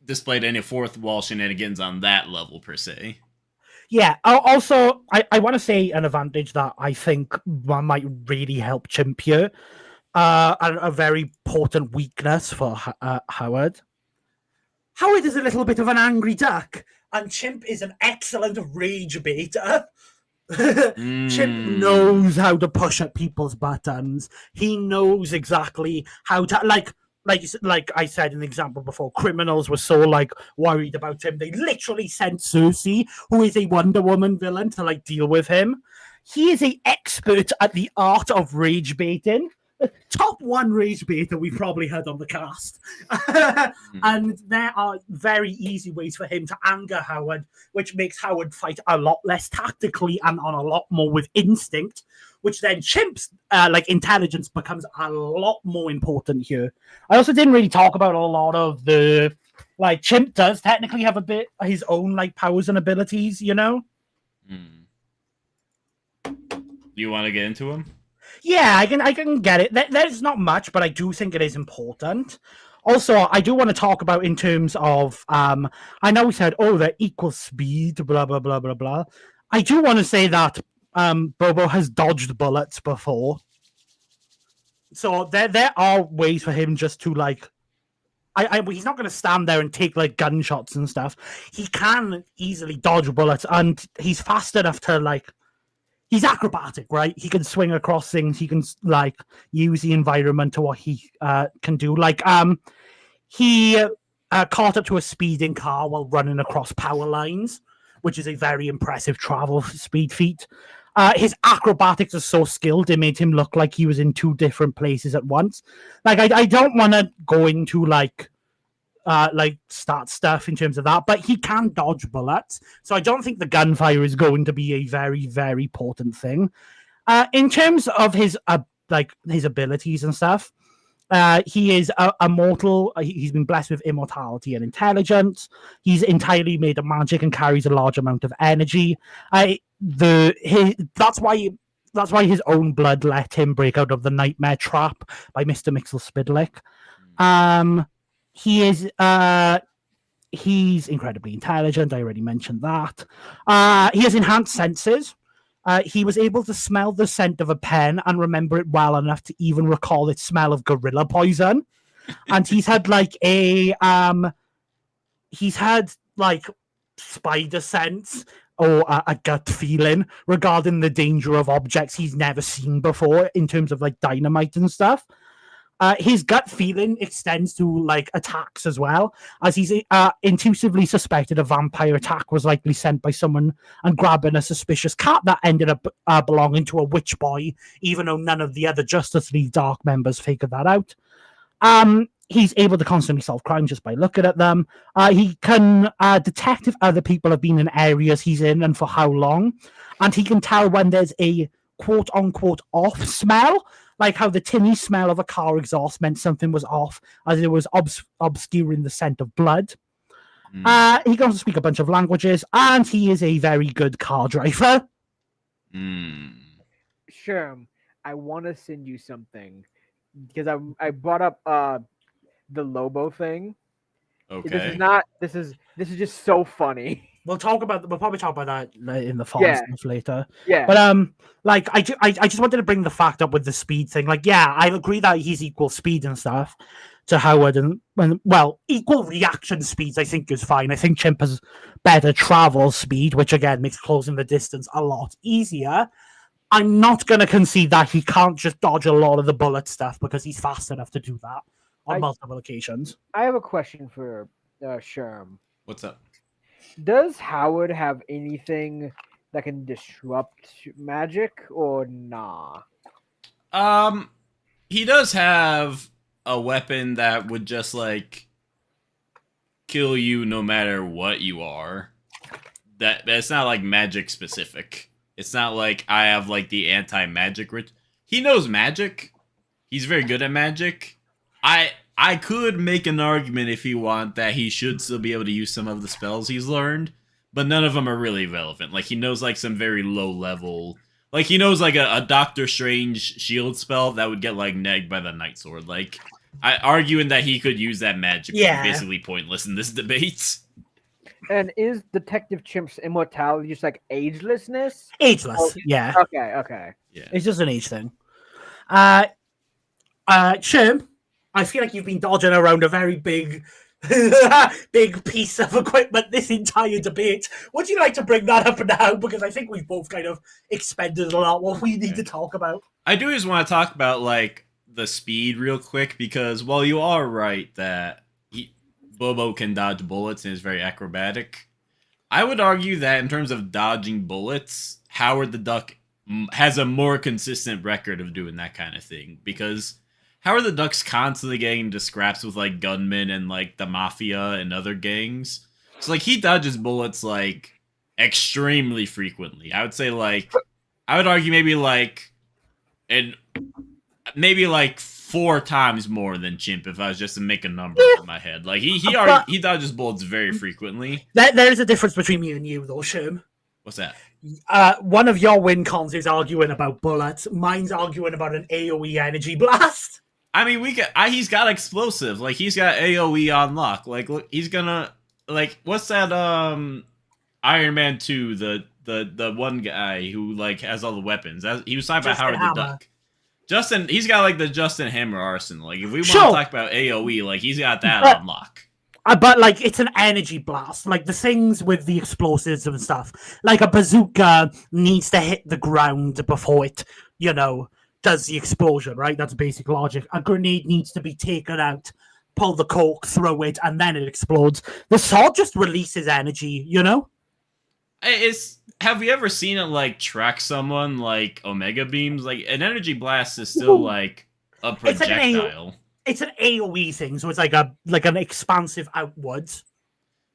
displayed any fourth wall shenanigans on that level per se. Yeah. Also, I want to say an advantage that I think might really help Chimp here. A very important weakness for Howard. Howard is a little bit of an angry duck, and Chimp is an excellent rage baiter. Chimp knows how to push at people's buttons. He knows exactly how to like I said in the example before, criminals were so like worried about him. They literally sent Cersei, who is a Wonder Woman villain, to like deal with him. He is an expert at the art of rage baiting. Top one rage baiter we've probably had on the cast. And there are very easy ways for him to anger Howard, which makes Howard fight a lot less tactically and on a lot more with instinct, which then Chimp's like intelligence becomes a lot more important here. I also didn't really talk about a lot of the like Chimp does technically have a bit his own like powers and abilities, you know? Do you want to get into him? Yeah, I can get it. There's not much, but I do think it is important. Also, I do want to talk about in terms of I know we said, they're equal speed, blah blah blah blah blah. I do want to say that Bobo has dodged bullets before. So there are ways for him just to like he's not going to stand there and take like gunshots and stuff. He can easily dodge bullets, and he's fast enough to like. He's acrobatic, right? He can swing across things. He can like use the environment to what he can do. Like he caught up to a speeding car while running across power lines, which is a very impressive travel speed feat. His acrobatics are so skilled, it made him look like he was in two different places at once. Like I don't want to go into like start stuff in terms of that, but he can dodge bullets, so I don't think the gunfire is going to be a very, very important thing. In terms of his his abilities and stuff, he is immortal. He's been blessed with immortality and intelligence. He's entirely made of magic and carries a large amount of energy. That's why his own blood let him break out of the nightmare trap by Mr. Mixel-Spidlick. He's incredibly intelligent. I already mentioned that. He has enhanced senses. He was able to smell the scent of a pen and remember it well enough to even recall its smell of gorilla poison. And he's had like spider sense or a gut feeling regarding the danger of objects he's never seen before in terms of like dynamite and stuff. His gut feeling extends to like attacks as well, as he's intuitively suspected a vampire attack was likely sent by someone and grabbing a suspicious cat that ended up belonging to a witch boy, even though none of the other Justice League Dark members figured that out. He's able to constantly solve crimes just by looking at them. He can detect if other people have been in areas he's in and for how long, and he can tell when there's a quote-unquote off smell, like how the tinny smell of a car exhaust meant something was off, as it was obscuring the scent of blood. He can also speak a bunch of languages, and he is a very good car driver. Sherm, I want to send you something, because I brought up the Lobo thing. Okay. This is not. This is just so funny. We'll probably talk about that in the farm stuff later. Yeah. But like I just wanted to bring the fact up with the speed thing. Like, yeah, I agree that he's equal speed and stuff to Howard, and well, equal reaction speeds I think is fine. I think Chimp has better travel speed, which again makes closing the distance a lot easier. I'm not going to concede that he can't just dodge a lot of the bullet stuff because he's fast enough to do that on multiple occasions. I have a question for Sherm. What's up? Does Howard have anything that can disrupt magic or nah? He does have a weapon that would just like kill you no matter what you are. That it's not like magic specific. It's not like I have like the anti-magic He knows magic. He's very good at magic. I could make an argument if you want that he should still be able to use some of the spells he's learned, but none of them are really relevant. Like he knows like some very low level, like he knows like a Doctor Strange shield spell that would get like negged by the Night Sword. Like arguing that he could use that magic is basically pointless in this debate. And is Detective Chimp's immortality just like agelessness? Ageless, yeah. Okay. Yeah. It's just an age thing. Chimp, I feel like you've been dodging around a very big piece of equipment this entire debate. Would you like to bring that up now? Because I think we've both kind of expended a lot what we need to talk about. I do just want to talk about like the speed real quick, because while you are right that Bobo can dodge bullets and is very acrobatic, I would argue that in terms of dodging bullets, Howard the Duck has a more consistent record of doing that kind of thing, because Howard the Duck's constantly getting into scraps with like gunmen and like the mafia and other gangs. So like he dodges bullets like extremely frequently. I would say like I would argue maybe like 4 times more than Chimp if I was just to make a number in my head. Like he dodges bullets very frequently. There's a difference between me and you though, Sherm. What's that? One of your win cons is arguing about bullets. Mine's arguing about an AoE energy blast. I mean, he's got explosives. Like he's got AoE on lock. Like look, he's gonna like what's that? Iron Man 2, the one guy who like has all the weapons. He was talking about Howard the Duck. Justin, he's got like the Justin Hammer arsenal. Like if we want to talk about AoE, like he's got that on lock. But like it's an energy blast. Like the things with the explosives and stuff. Like a bazooka needs to hit the ground before it, does the explosion, right? That's basic logic. A grenade needs to be taken out, pull the cork, throw it, and then it explodes. The sword just releases energy, Have you ever seen it like track someone like Omega beams? Like an energy blast is still like a projectile. It's an AoE thing, so it's like an expansive outwards.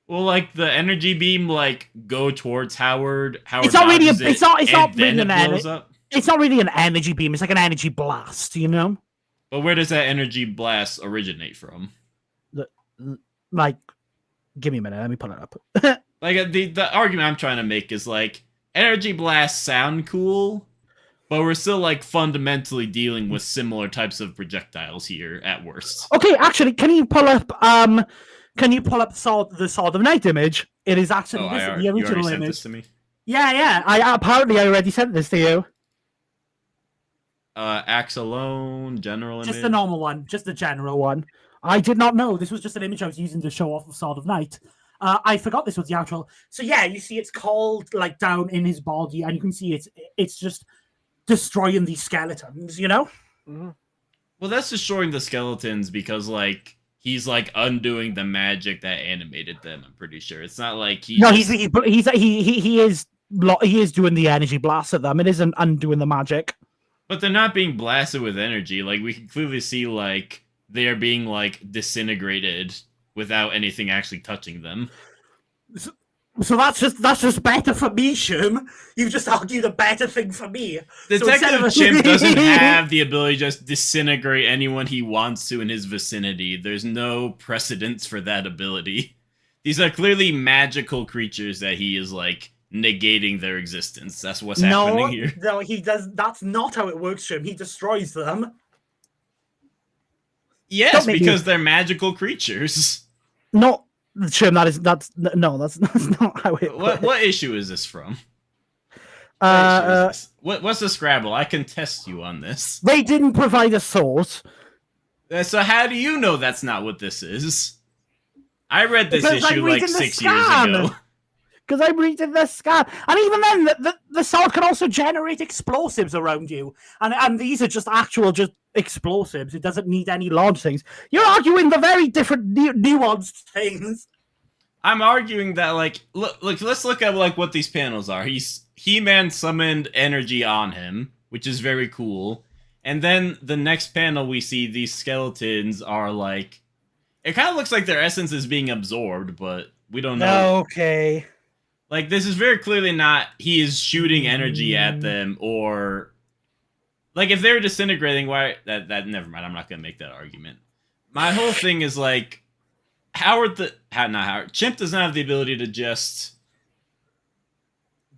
Well, like the energy beam, like go towards Howard. It's not really. It's not really an energy. It's not really an energy beam. It's like an energy blast, But where does that energy blast originate from? Like, give me a minute. Let me pull it up. Like the argument I'm trying to make is like energy blasts sound cool, but we're still like fundamentally dealing with similar types of projectiles here at worst. Okay, actually, can you pull up the Sword of Night image? It is actually the original image. This to me? Yeah. I already sent this to you. Axe alone, general image. Just the normal one, just the general one. I did not know this was just an image I was using to show off the Sword of Night. I forgot this was the actual. So yeah, you see it's called like down in his body, and you can see it's just destroying these skeletons. Mm-hmm. Well, that's destroying the skeletons because like he's like undoing the magic that animated them. I'm pretty sure it's not like he is doing the energy blast at them. It isn't undoing the magic. But they're not being blasted with energy. Like we can clearly see like they are being like disintegrated without anything actually touching them. So that's just better for me, Shum. You've just argued a better thing for me. Detective Chimp doesn't have the ability to just disintegrate anyone he wants to in his vicinity. There's no precedence for that ability. These are clearly magical creatures that he is like negating their existence. That's what's happening here. No, he does. That's not how it works, Shum. He destroys them. Yes, Don't make me- because they're magical creatures. No, Chim, that's not how it. What issue is this from? Uh, What's the Scrabble? I can test you on this. they didn't provide a source. So how do you know that's not what this is? I read this Because I'm issue like reading the 6 years scan. ago. Because I'm reading the scan, and even then, the sword can also generate explosives around you, and these are just actual explosives. It doesn't need any large things. You're arguing the very different nuanced things. I'm arguing that look, let's look at what these panels are. He-Man summoned energy on him, which is very cool. And then the next panel we see these skeletons are it kind of looks like their essence is being absorbed, but we don't know. Okay. This is very clearly not he is shooting energy at them, or if they're disintegrating, why that never mind, I'm not gonna make that argument. My whole thing is Chimp doesn't have the ability to just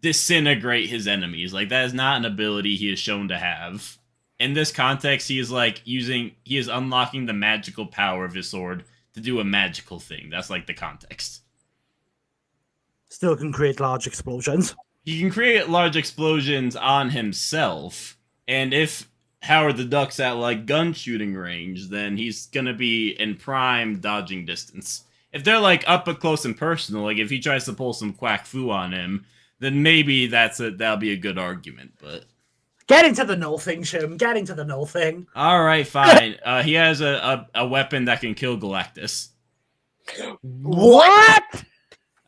disintegrate his enemies. That is not an ability he is shown to have. In this context, he is he is unlocking the magical power of his sword to do a magical thing. That's the context. Still can create large explosions. He can create large explosions on himself, and if Howard the Duck's at gun shooting range, then he's gonna be in prime dodging distance. If they're up close and personal, if he tries to pull some quack foo on him, then maybe that'll be a good argument. But get into the null thing, Shim. Get into the null thing. All right, fine. He has a weapon that can kill Galactus. What?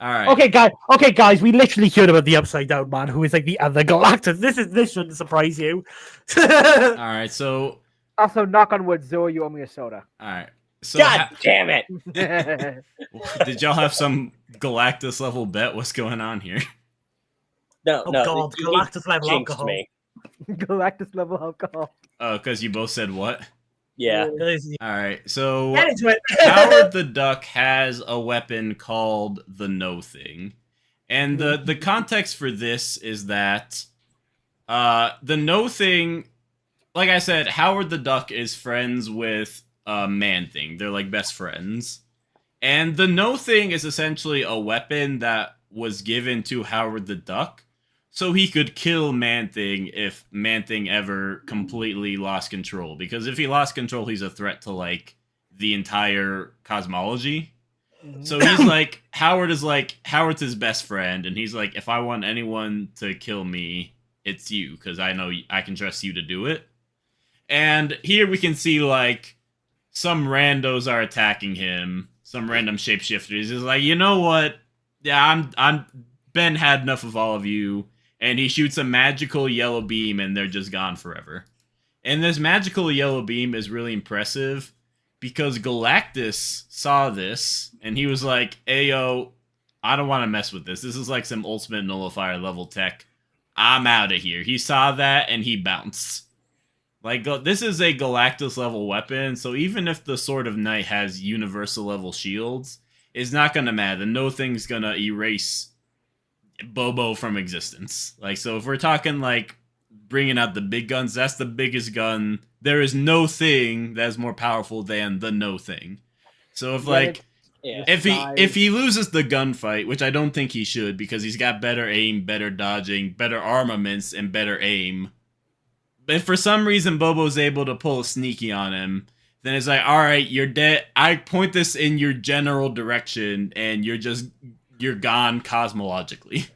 All right. Okay, guys. We literally heard about the Upside Down Man, who is the other Galactus. This shouldn't surprise you. All right. So. Also, knock on wood, Zoe, you owe me a soda. All right. So God damn it! Did y'all have some Galactus level bet? What's going on here? No, Oh no. God, he Galactus level jinxed alcohol. me. Galactus level alcohol. Oh, because you both said what? Yeah. All right. So Get into it. Howard the Duck has a weapon called the No Thing. And the context for this is that the No Thing, like I said, Howard the Duck is friends with Man Thing. They're best friends. And the No Thing is essentially a weapon that was given to Howard the Duck so he could kill Man Thing if Man Thing ever completely lost control. Because if he lost control, he's a threat to the entire cosmology. So he's Howard's his best friend, and he's if I want anyone to kill me, it's you, because I know I can trust you to do it. And here we can see some randos are attacking him, some random shapeshifters. He's you know what? Yeah, I'm Ben had enough of all of you. And he shoots a magical yellow beam, and they're just gone forever. And this magical yellow beam is really impressive because Galactus saw this, and he was Ayo, I don't want to mess with this. This is some ultimate nullifier level tech. I'm out of here. He saw that, and he bounced. This is a Galactus level weapon, so even if the Sword of Night has universal level shields, it's not going to matter. No Thing's going to erase Bobo from existence. So if we're talking bringing out the big guns, that's the biggest gun. There is no thing that's more powerful than the No Thing. So if if he loses the gunfight, which I don't think he should, because he's got better aim, better dodging, better armaments, and better aim. But if for some reason Bobo's able to pull a sneaky on him, then it's all right, you're dead. I point this in your general direction, and you're gone cosmologically.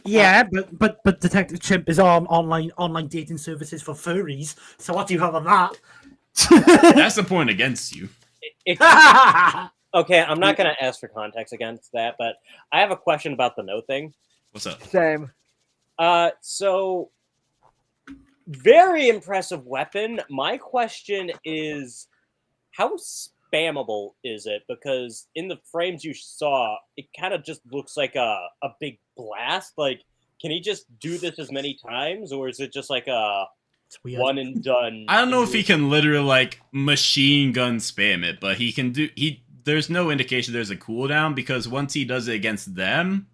Yeah, but Detective Chimp is on online dating services for furries. So what do you have on that? That's the point against you. Okay, I'm not going to ask for context against that, but I have a question about the No Thing. What's up? Same. So very impressive weapon. My question is, how spammable is it? Because in the frames you saw, it kind of just looks like a big blast. Can he just do this as many times, or is it just a one and done? I don't know if he can literally machine gun spam it, but he can do. There's no indication there's a cooldown, because once he does it against them,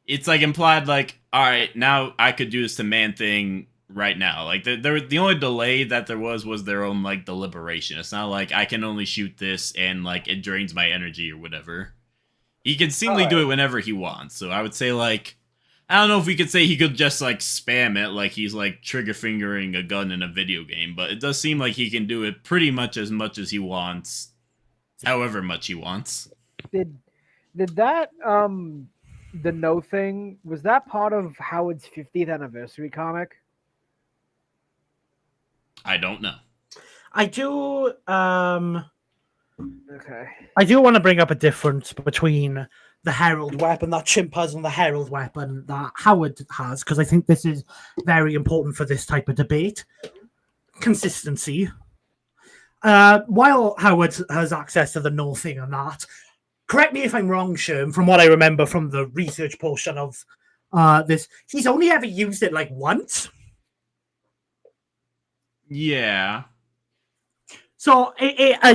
it's implied all right, now I could do this to Man Thing right now. Like the only delay that there was their own like deliberation. It's not like I can only shoot this and like it drains my energy or whatever. He can seemingly do it whenever he wants. So I would say like I don't know if we could say he could just like spam it like he's like trigger fingering a gun in a video game, but it does seem like he can do it pretty much as he wants, however much he wants. Did that the no thing, was that part of Howard's 50th anniversary comic? I don't know. I do Okay. I do want to bring up a difference between the Herald weapon that Chimp has and the Herald weapon that Howard has, because I think this is very important for this type of debate. Consistency. While Howard has access to the no thing and that, correct me if I'm wrong, Sherm, from what I remember from the research portion of this, he's only ever used it like once. Yeah. So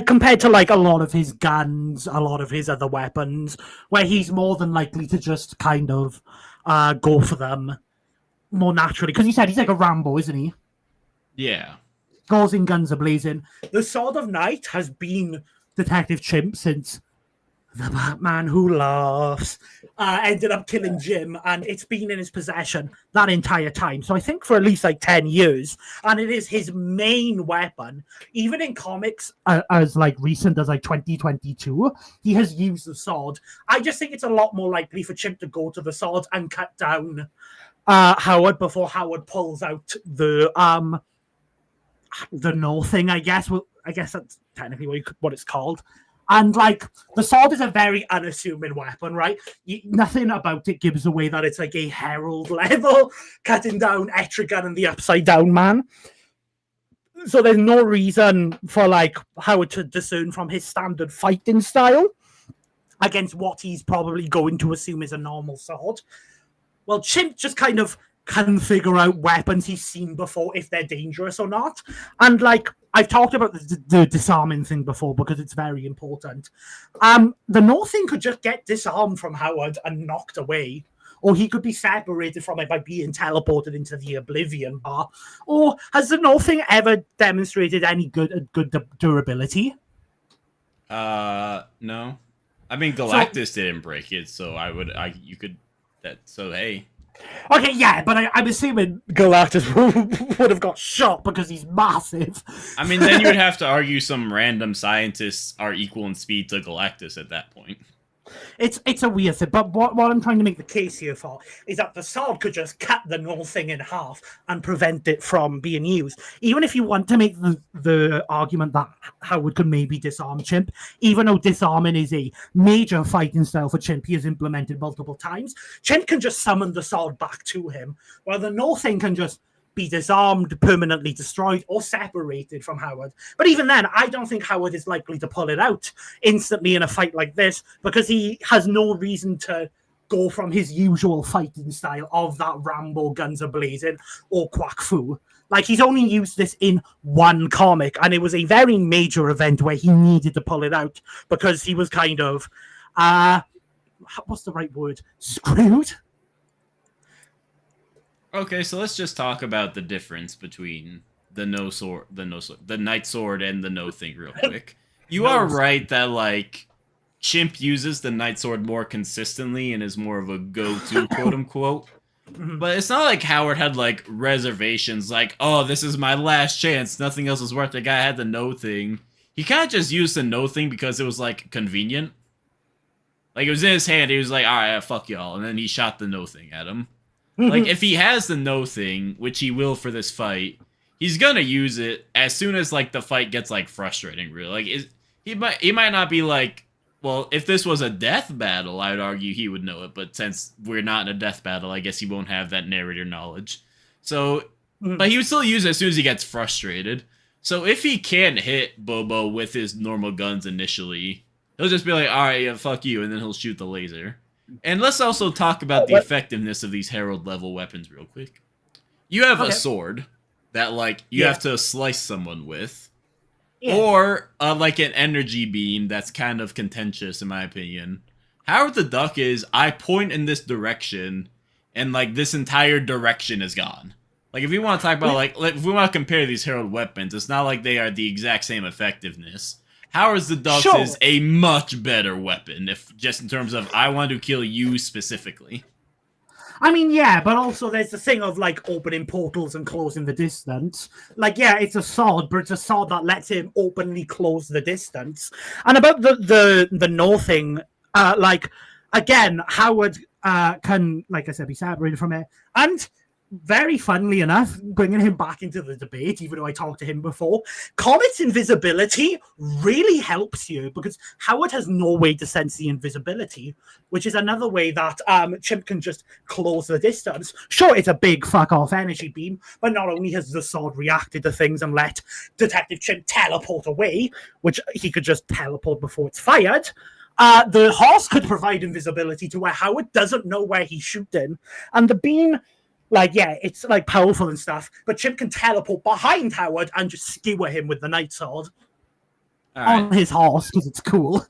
compared to like a lot of his guns, a lot of his other weapons, where he's more than likely to just kind of go for them more naturally. Because you said he's like a Rambo, isn't he? Yeah. Goes in guns a-blazing. The Sword of Night has been Detective Chimp since the Batman Who Laughs ended up killing Jim, and it's been in his possession that entire time. So I think for at least like 10 years, and it is his main weapon. Even in comics as like recent as like 2022, he has used the sword. I just think it's a lot more likely for Chimp to go to the sword and cut down Howard before Howard pulls out the no thing, I guess. Well, I guess that's technically what it's called. And like the sword is a very unassuming weapon, right? Nothing about it gives away that it's like a Herald level cutting down Etrigan and the Upside Down Man. So there's no reason for like Howard to discern from his standard fighting style against what he's probably going to assume is a normal sword. Well, Chimp just kind of can figure out weapons he's seen before if they're dangerous or not. And like I've talked about the disarming thing before because it's very important. The no thing could just get disarmed from Howard and knocked away, or he could be separated from it by being teleported into the Oblivion bar. Or has the no thing ever demonstrated any good durability? No. I mean, Galactus didn't break it, so hey. Okay, yeah, but I'm assuming Galactus would have got shot because he's massive. I mean, then you would have to argue some random scientists are equal in speed to Galactus at that point. It's a weird thing, but what I'm trying to make the case here for is that the sword could just cut the null thing in half and prevent it from being used. Even if you want to make the argument that Howard could maybe disarm Chimp, even though disarming is a major fighting style for Chimp, he has implemented multiple times, Chimp can just summon the sword back to him, while the null thing can just be disarmed, permanently destroyed, or separated from Howard. But even then, I don't think Howard is likely to pull it out instantly in a fight like this because he has no reason to go from his usual fighting style of that Rambo guns a-blazing or Quack Fu. Like, he's only used this in one comic, and it was a very major event where he needed to pull it out because he was kind of, what's the right word? Screwed? Okay, so let's just talk about the difference between the Night Sword and the no thing real quick. You are right that like Chimp uses the Night Sword more consistently and is more of a go-to quote unquote. But it's not like Howard had like reservations like, oh, this is my last chance, nothing else is worth it. The guy had the no thing. He kind of just used the no thing because it was like convenient. Like it was in his hand, he was like, alright, fuck y'all, and then he shot the no thing at him. Like, if he has the no thing, which he will for this fight, he's gonna use it as soon as, like, the fight gets, like, frustrating, really. Like, he might not be like, well, if this was a death battle, I would argue he would know it, but since we're not in a death battle, I guess he won't have that narrator knowledge. So, but he would still use it as soon as he gets frustrated. So if he can't hit Bobo with his normal guns initially, he'll just be like, alright, yeah, fuck you, and then he'll shoot the laser. And let's also talk about the effectiveness of these Herald-level weapons real quick. You have a sword that, like, you have to slice someone with. Yeah. Or, like, an energy beam that's kind of contentious, in my opinion. Howard the Duck is, I point in this direction, and, like, this entire direction is gone. Like, if you want to talk about, like, if we want to compare these Herald weapons, it's not like they are the exact same effectiveness. Howard's the Ducks is a much better weapon, if just in terms of, I want to kill you specifically. I mean, yeah, but also there's the thing of, like, opening portals and closing the distance. Like, yeah, it's a sword, but it's a sword that lets him openly close the distance. And about the no thing, like, again, Howard can, like I said, be separated from it. And very funnily enough, bringing him back into the debate, even though I talked to him before, Comet's invisibility really helps you because Howard has no way to sense the invisibility, which is another way that Chimp can just close the distance. Sure, it's a big fuck-off energy beam, but not only has the sword reacted to things and let Detective Chimp teleport away, which he could just teleport before it's fired, the horse could provide invisibility to where Howard doesn't know where he's shooting, and the beam... Like, yeah, it's, like, powerful and stuff, but Chimp can teleport behind Howard and just skewer him with the night sword on his horse, because it's cool.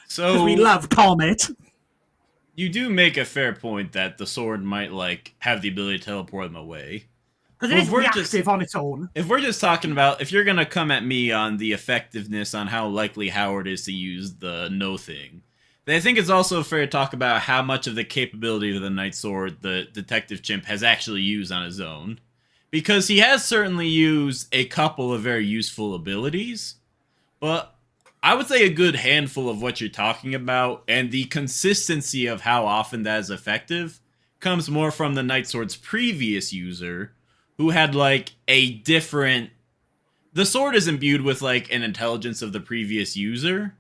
So we love Comet. You do make a fair point that the sword might, like, have the ability to teleport them away. Because it is reactive on its own. If we're just talking about, if you're going to come at me on the effectiveness on how likely Howard is to use the no thing, I think it's also fair to talk about how much of the capability of the Night Sword the Detective Chimp has actually used on his own. Because he has certainly used a couple of very useful abilities, but I would say a good handful of what you're talking about, and the consistency of how often that is effective, comes more from the Night Sword's previous user, who had, like, a different... The sword is imbued with, like, an intelligence of the previous user,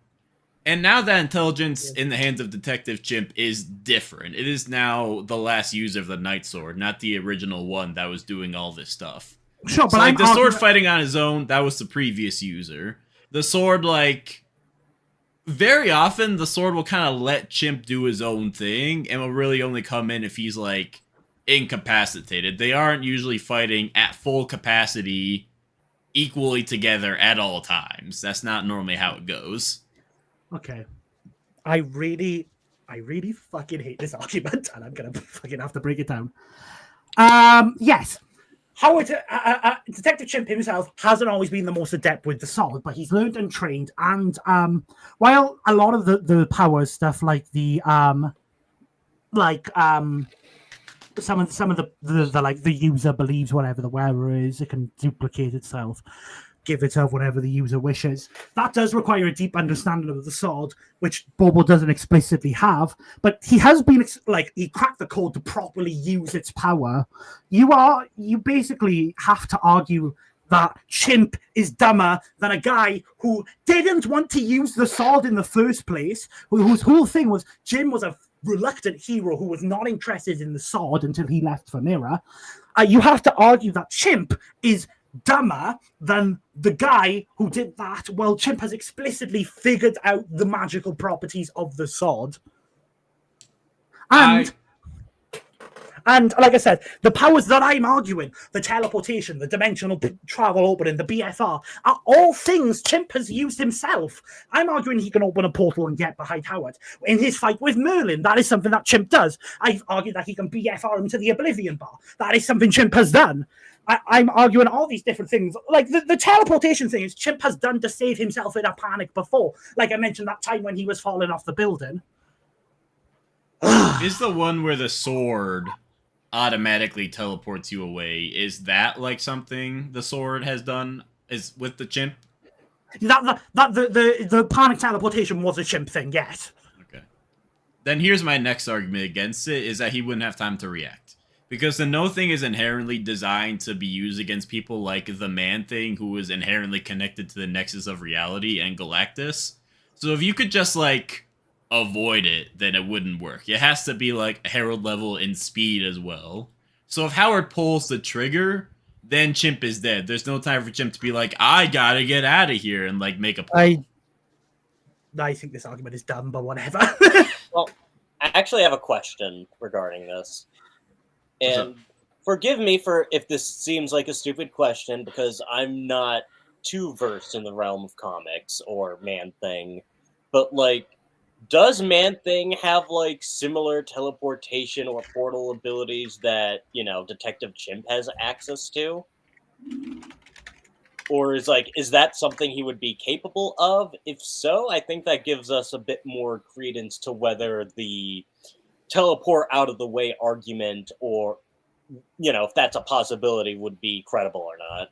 and now that intelligence in the hands of Detective Chimp is different. It is now the last user of the Night Sword, not the original one that was doing all this stuff. Sure, but so, like, the sword fighting on his own, that was the previous user. The sword, like... Very often, the sword will kind of let Chimp do his own thing, and will really only come in if he's, like, incapacitated. They aren't usually fighting at full capacity equally together at all times. That's not normally how it goes. Okay. I really fucking hate this argument, and I'm gonna fucking have to break it down. Yes. Howard, Detective Chimp himself hasn't always been the most adept with the sword, but he's learned and trained. And while a lot of the power stuff, like the some of the like the user believes whatever the wearer is, it can duplicate itself, give itself whatever the user wishes. That does require a deep understanding of the sword, which Bobo doesn't explicitly have, but he has been, like, he cracked the code to properly use its power. You basically have to argue that Chimp is dumber than a guy who didn't want to use the sword in the first place, whose whole thing was Jim was a reluctant hero who was not interested in the sword until he left for Mirror. You have to argue that Chimp is dumber than the guy who did that. Well, Chimp has explicitly figured out the magical properties of the sword. And like I said, the powers that I'm arguing, the teleportation, the dimensional travel opening, the BFR, are all things Chimp has used himself. I'm arguing he can open a portal and get behind Howard. In his fight with Merlin, that is something that Chimp does. I've argued that he can BFR him to the Oblivion Bar. That is something Chimp has done. I'm arguing all these different things. Like, the teleportation thing is Chimp has done to save himself in a panic before. Like I mentioned that time when he was falling off the building. Is the one where the sword automatically teleports you away, is that, like, something the sword has done is with the Chimp? The panic teleportation was a Chimp thing, yes. Okay. Then here's my next argument against it, is that he wouldn't have time to react. Because the no thing is inherently designed to be used against people like the man thing, who is inherently connected to the nexus of reality and Galactus. So if you could just, like, avoid it, then it wouldn't work. It has to be, like, Herald level in speed as well. So if Howard pulls the trigger, then Chimp is dead. There's no time for Chimp to be like, I gotta get out of here, and, like, make a pull. I think this argument is dumb, but whatever. Well, I actually have a question regarding this. And forgive me for if this seems like a stupid question, because I'm not too versed in the realm of comics or Man-Thing. But, like, Does Man-Thing have, like, similar teleportation or portal abilities that, Detective Chimp has access to? Or is that something he would be capable of? If so, I think that gives us a bit more credence to whether the teleport out of the way argument or, if that's a possibility, would be credible or not.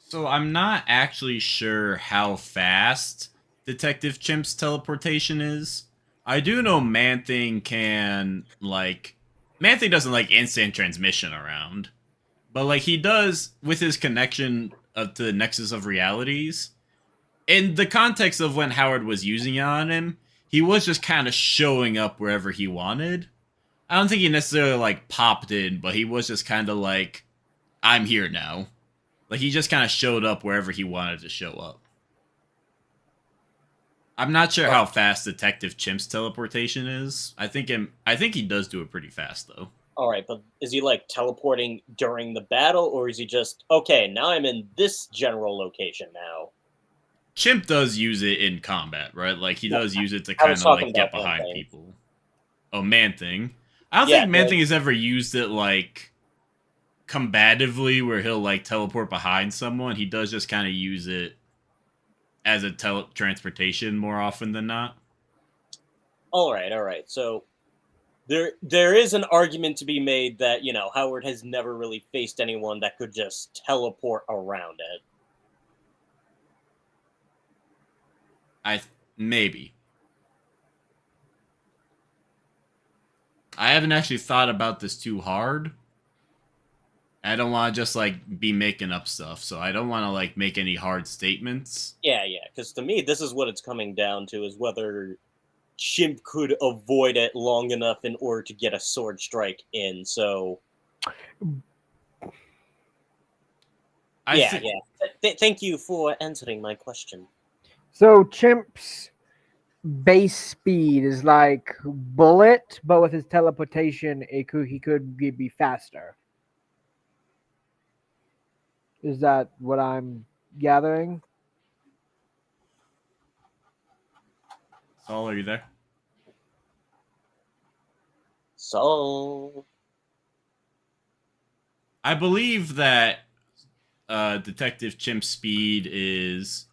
So I'm not actually sure how fast Detective Chimp's teleportation is. I do know Man-Thing can, like, Man-Thing doesn't like instant transmission around, but like he does with his connection to the Nexus of Realities. In the context of when Howard was using it on him, he was just kind of showing up wherever he wanted. I don't think he necessarily like popped in, but he was just kind of like, I'm here now. Like he just kind of showed up wherever he wanted to show up. I'm not sure how fast Detective Chimp's teleportation is. I think he does do it pretty fast though. All right, but is he like teleporting during the battle, or is he just okay? Now I'm in this general location now. Chimp does use it in combat, right? Like he No, does use it to I was kind of talking like get about behind Man-Thing. people. Oh, Man-Thing. I don't Yeah, think Man-Thing has ever used it like combatively where he'll like teleport behind someone. He does just kind of use it as a transportation more often than not. all right, all right. So there is an argument to be made that Howard has never really faced anyone that could just teleport around it. Maybe. I haven't actually thought about this too hard. I don't want to just like be making up stuff, so I don't want to like make any hard statements. Yeah, yeah. Because to me, this is what it's coming down to: is whether Chimp could avoid it long enough in order to get a sword strike in. So yeah, yeah. Thank you for answering my question. So Chimp's base speed is like Bullet, but with his teleportation, he could be faster. Is that what I'm gathering? Saul, are you there? So I believe that Detective Chimp's speed is.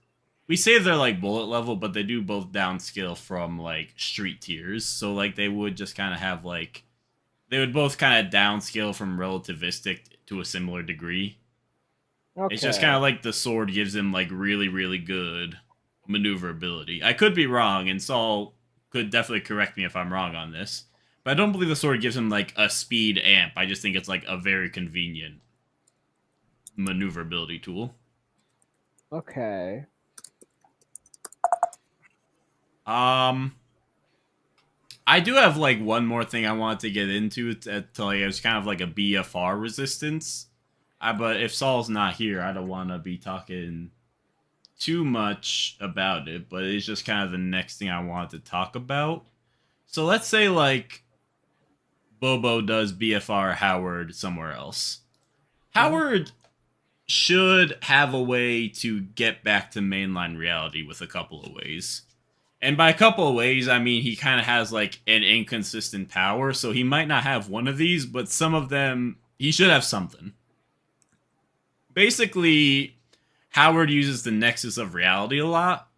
We say they're like bullet level, but they do both downscale from like street tiers. So like they would just kind of have like they would both kind of downscale from relativistic to a similar degree. Okay. It's just kind of like the sword gives him like really really good maneuverability. I could be wrong, and Saul could definitely correct me if I'm wrong on this. But I don't believe the sword gives him like a speed amp. I just think it's like a very convenient maneuverability tool. Okay. I do have like one more thing I wanted to get into to like it's kind of like a BFR resistance. But if Saul's not here, I don't want to be talking too much about it. But it's just kind of the next thing I wanted to talk about. So let's say like Bobo does BFR Howard somewhere else. Howard should have a way to get back to mainline reality with a couple of ways. And by a couple of ways, I mean he kind of has like an inconsistent power, so he might not have one of these, but some of them, he should have something. Basically, Howard uses the Nexus of Reality a lot.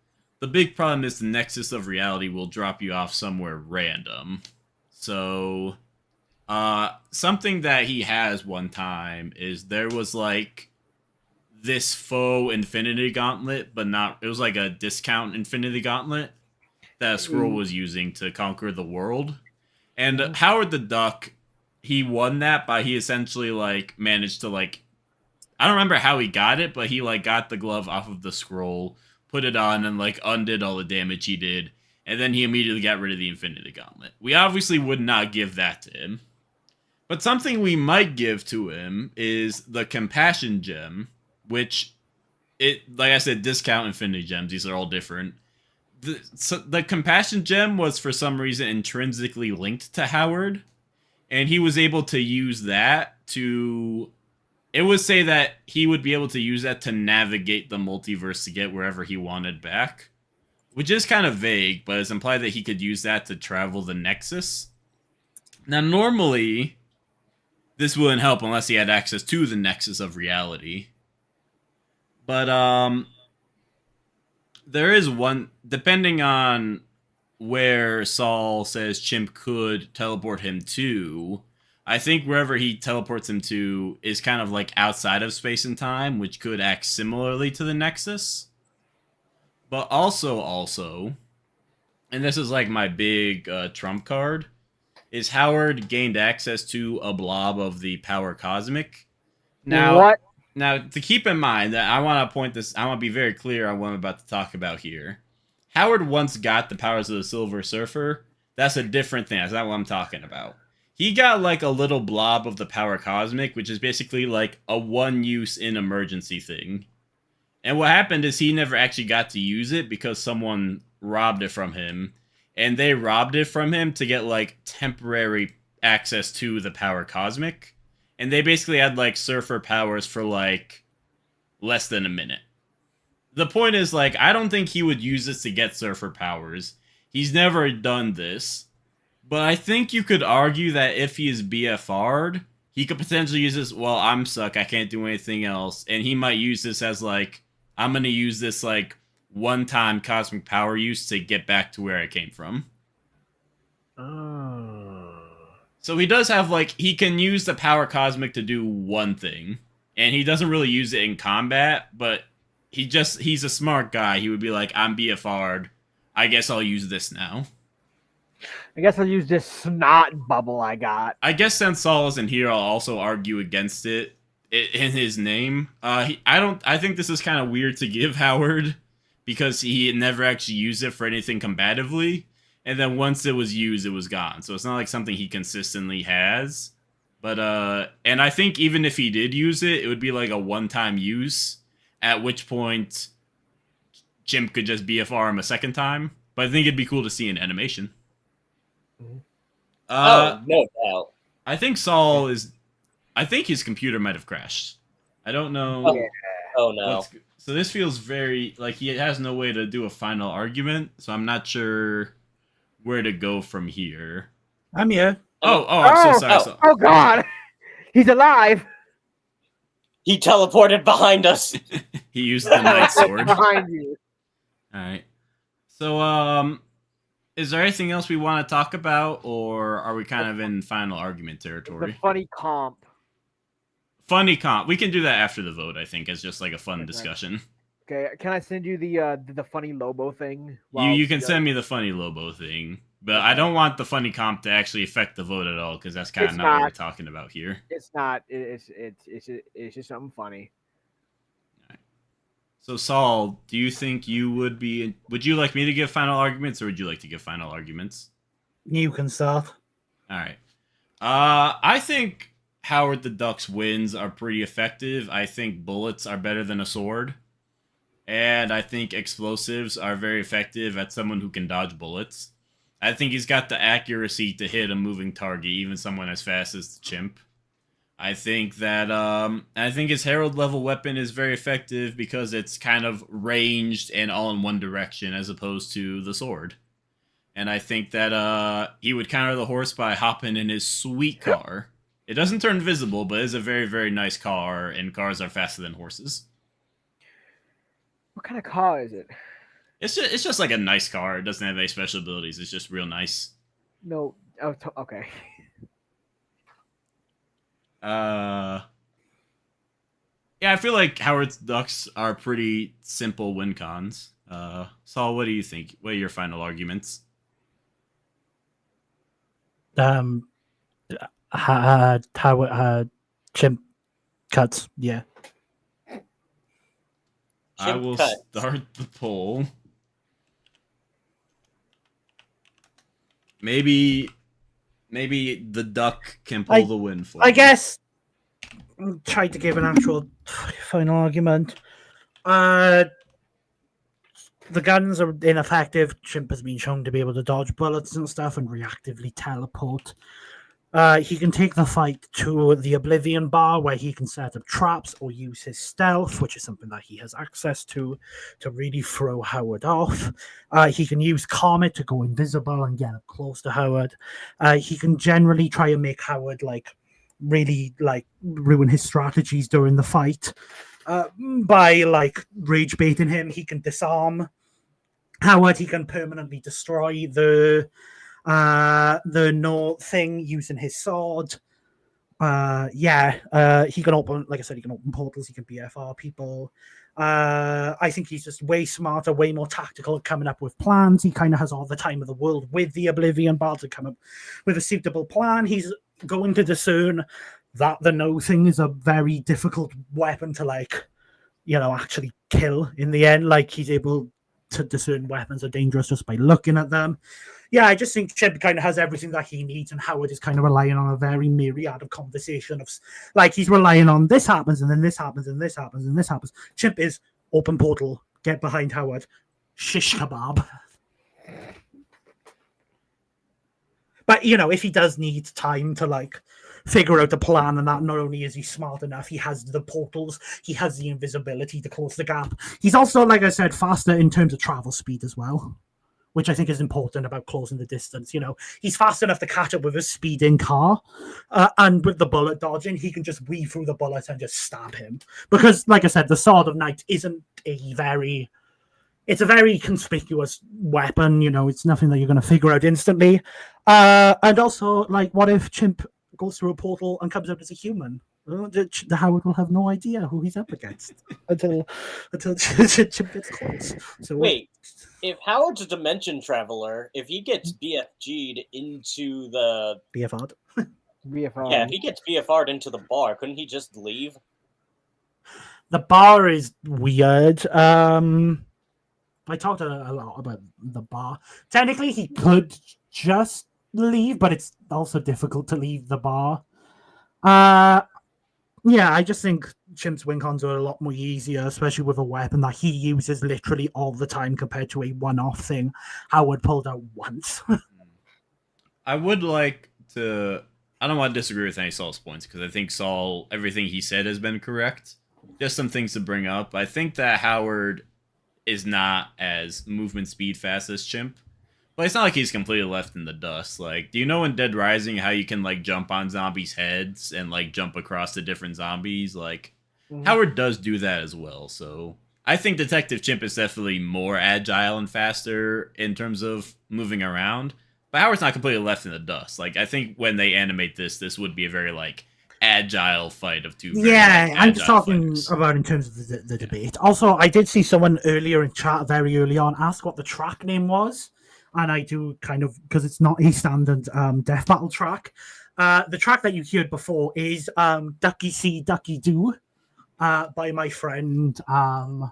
The big problem is the Nexus of Reality will drop you off somewhere random. So, something that he has one time is there was like this faux Infinity Gauntlet, but not, it was like a discount Infinity Gauntlet that Squirrel was using to conquer the world. And Howard the Duck, he won that by he essentially like managed to like I don't remember how he got it, but he like got the glove off of the scroll, put it on, and like undid all the damage he did, and then he immediately got rid of the Infinity Gauntlet. We obviously would not give that to him. But something we might give to him is the Compassion Gem, which like I said, discount Infinity Gems, these are all different. The Compassion Gem was for some reason intrinsically linked to Howard, and he was able to use that to. It would say that he would be able to use that to navigate the multiverse to get wherever he wanted back. which is kind of vague, but it's implied that he could use that to travel the Nexus. Now, normally, this wouldn't help unless he had access to the Nexus of reality. But, there is one, depending on where Saul says Chimp could teleport him to, I think wherever he teleports him to is kind of like outside of space and time, which could act similarly to the Nexus. But also, and this is like my big trump card, is Howard gained access to a blob of the power cosmic. Now, to keep in mind that I want to point this, I want to be very clear on what I'm about to talk about here. Howard once got the powers of the Silver Surfer. That's a different thing. That's not what I'm talking about. He got like a little blob of the power cosmic, which is basically like a one-use in emergency thing. And what happened is he never actually got to use it because someone robbed it from him. And they robbed it from him to get, like, temporary access to the power cosmic. And they basically had, like, surfer powers for, like, less than a minute. The point is, like, I don't think he would use this to get surfer powers. He's never done this. But I think you could argue that if he is BFR'd, he could potentially use this, well, I'm stuck, I can't do anything else. And he might use this as, like, I'm going to use this, like, one-time cosmic power use to get back to where I came from. Oh. So he does have, like, he can use the power cosmic to do one thing. And he doesn't really use it in combat, but he's a smart guy. He would be like, I'm BFR'd. I guess I'll use this now. I guess I'll use this snot bubble I got. I guess since Saul isn't here, I'll also argue against it in his name. I think this is kind of weird to give Howard because he never actually used it for anything combatively, and then once it was used, it was gone. So it's not like something he consistently has. But and I think even if he did use it, it would be like a one-time use, at which point Chimp could just BFR him a second time. But I think it'd be cool to see an animation. No doubt. I think Saul is. I think his computer might have crashed. I don't know. Oh no. So this feels very like he has no way to do a final argument. So I'm not sure where to go from here. I'm here. I'm so sorry. Oh God, he's alive. He teleported behind us. He used the Night Sword. Behind you. All right. So is there anything else we want to talk about, or are we kind of in final argument territory? The funny comp. Funny comp. We can do that after the vote, I think, as just like a fun discussion. Okay, can I send you the funny Lobo thing? You can send me the funny Lobo thing, but I don't want the funny comp to actually affect the vote at all, because that's kind of not what we're talking about here. It's not. It's just something funny. So, Saul, do you think you would be... Would you like me to give final arguments, or would you like to give final arguments? You can start. All right. I think Howard the Duck's wins are pretty effective. I think bullets are better than a sword. And I think explosives are very effective at someone who can dodge bullets. I think he's got the accuracy to hit a moving target, even someone as fast as the Chimp. I think that his Herald-level weapon is very effective because it's kind of ranged and all in one direction as opposed to the sword. And I think that he would counter the horse by hopping in his sweet car. It doesn't turn visible, but it's a very, very nice car, and cars are faster than horses. What kind of car is it? It's just like a nice car. It doesn't have any special abilities. It's just real nice. No. Oh, okay. Yeah, I feel like Howard's Ducks are pretty simple win cons. Saul, what do you think? What are your final arguments? Chimp cuts, yeah. I will start the poll. Maybe the duck can pull the win for I me. guess try to give an actual final argument. The guns are ineffective. Chimp has been shown to be able to dodge bullets and stuff and reactively teleport. He can take the fight to the Oblivion Bar, where he can set up traps or use his stealth, which is something that he has access to really throw Howard off. He can use Comet to go invisible and get up close to Howard. He can generally try and make Howard really ruin his strategies during the fight by rage baiting him. He can disarm Howard. He can permanently destroy the no thing using his sword. He can open, like I said, he can open portals, he can BFR people. I think he's just way smarter, way more tactical at coming up with plans. He kind of has all the time of the world with the Oblivion Bar to come up with a suitable plan. He's going to discern that the no thing is a very difficult weapon to actually kill in the end. Like, he's able to discern weapons are dangerous just by looking at them. Yeah, I just think Chimp kind of has everything that he needs, and Howard is kind of relying on a very myriad of conversation of, he's relying on this happens, and then this happens, and this happens, and this happens. Chimp is open portal, get behind Howard, shish kebab. But, if he does need time to, figure out a plan, and that not only is he smart enough, he has the portals, he has the invisibility to close the gap. He's also, like I said, faster in terms of travel speed as well, which I think is important about closing the distance. He's fast enough to catch up with a speeding car, and with the bullet dodging, he can just weave through the bullet and just stab him. Because, like I said, the Sword of Night isn't it's a very conspicuous weapon. It's nothing that you're going to figure out instantly. And also, what if Chimp goes through a portal and comes out as a human? The Howard will have no idea who he's up against until Chimp gets close. So wait, if Howard's a dimension traveler, if he gets BFG'd into the BFR'd, yeah, if he gets BFR'd into the bar, couldn't he just leave? The bar is weird. I talked a lot about the bar. Technically, he could just leave, but it's also difficult to leave the bar. Yeah, I just think Chimp's win cons are a lot more easier, especially with a weapon that he uses literally all the time compared to a one-off thing Howard pulled out once. I would like to... I don't want to disagree with any Saul's points, because I think Saul, everything he said has been correct. Just some things to bring up. I think that Howard is not as movement speed fast as Chimp. But it's not like he's completely left in the dust. Do you know in Dead Rising how you can, jump on zombies' heads and, jump across the different zombies? Howard does do that as well, so... I think Detective Chimp is definitely more agile and faster in terms of moving around. But Howard's not completely left in the dust. I think when they animate this would be a very, agile fight of two. Yeah, I'm just talking about in terms of the debate. Also, I did see someone earlier in chat, very early on, ask what the track name was. And I do kind of, because it's not a standard death battle track. The track that you heard before is Ducky See, Ducky Do by my friend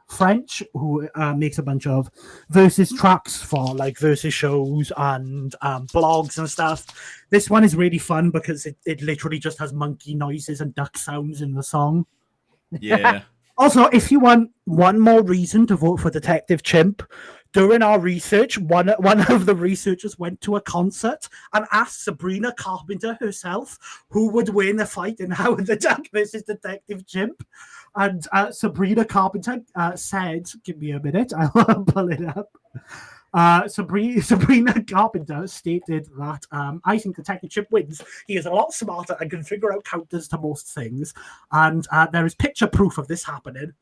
French, who makes a bunch of versus tracks for versus shows and blogs and stuff. This one is really fun because it literally just has monkey noises and duck sounds in the song. Yeah. Also, if you want one more reason to vote for Detective Chimp, during our research, one of the researchers went to a concert and asked Sabrina Carpenter herself who would win a fight in Howard the Duck versus Detective Chimp. And Sabrina Carpenter said, give me a minute, I'll pull it up. Sabrina Carpenter stated that I think Detective Chimp wins. He is a lot smarter and can figure out counters to most things. And there is picture proof of this happening.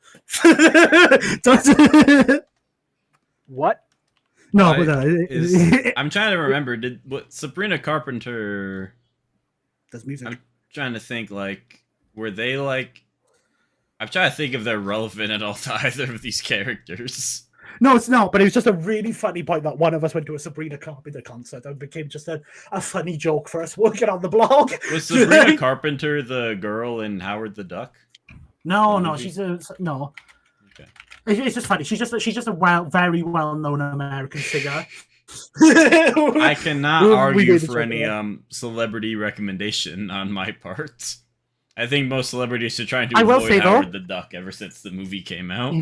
What? No, I'm trying to remember. What Sabrina Carpenter does music? I'm trying to think. Were they I'm trying to think if they're relevant at all to either of these characters. No, it's not. But it was just a really funny point that one of us went to a Sabrina Carpenter concert and it became just a funny joke for us working on the blog. Was Sabrina Carpenter the girl in Howard the Duck? No, she's no. Okay. It's just funny. She's just a very well-known American singer. I cannot argue for any celebrity recommendation on my part. I think most celebrities are trying to avoid Howard the Duck ever since the movie came out.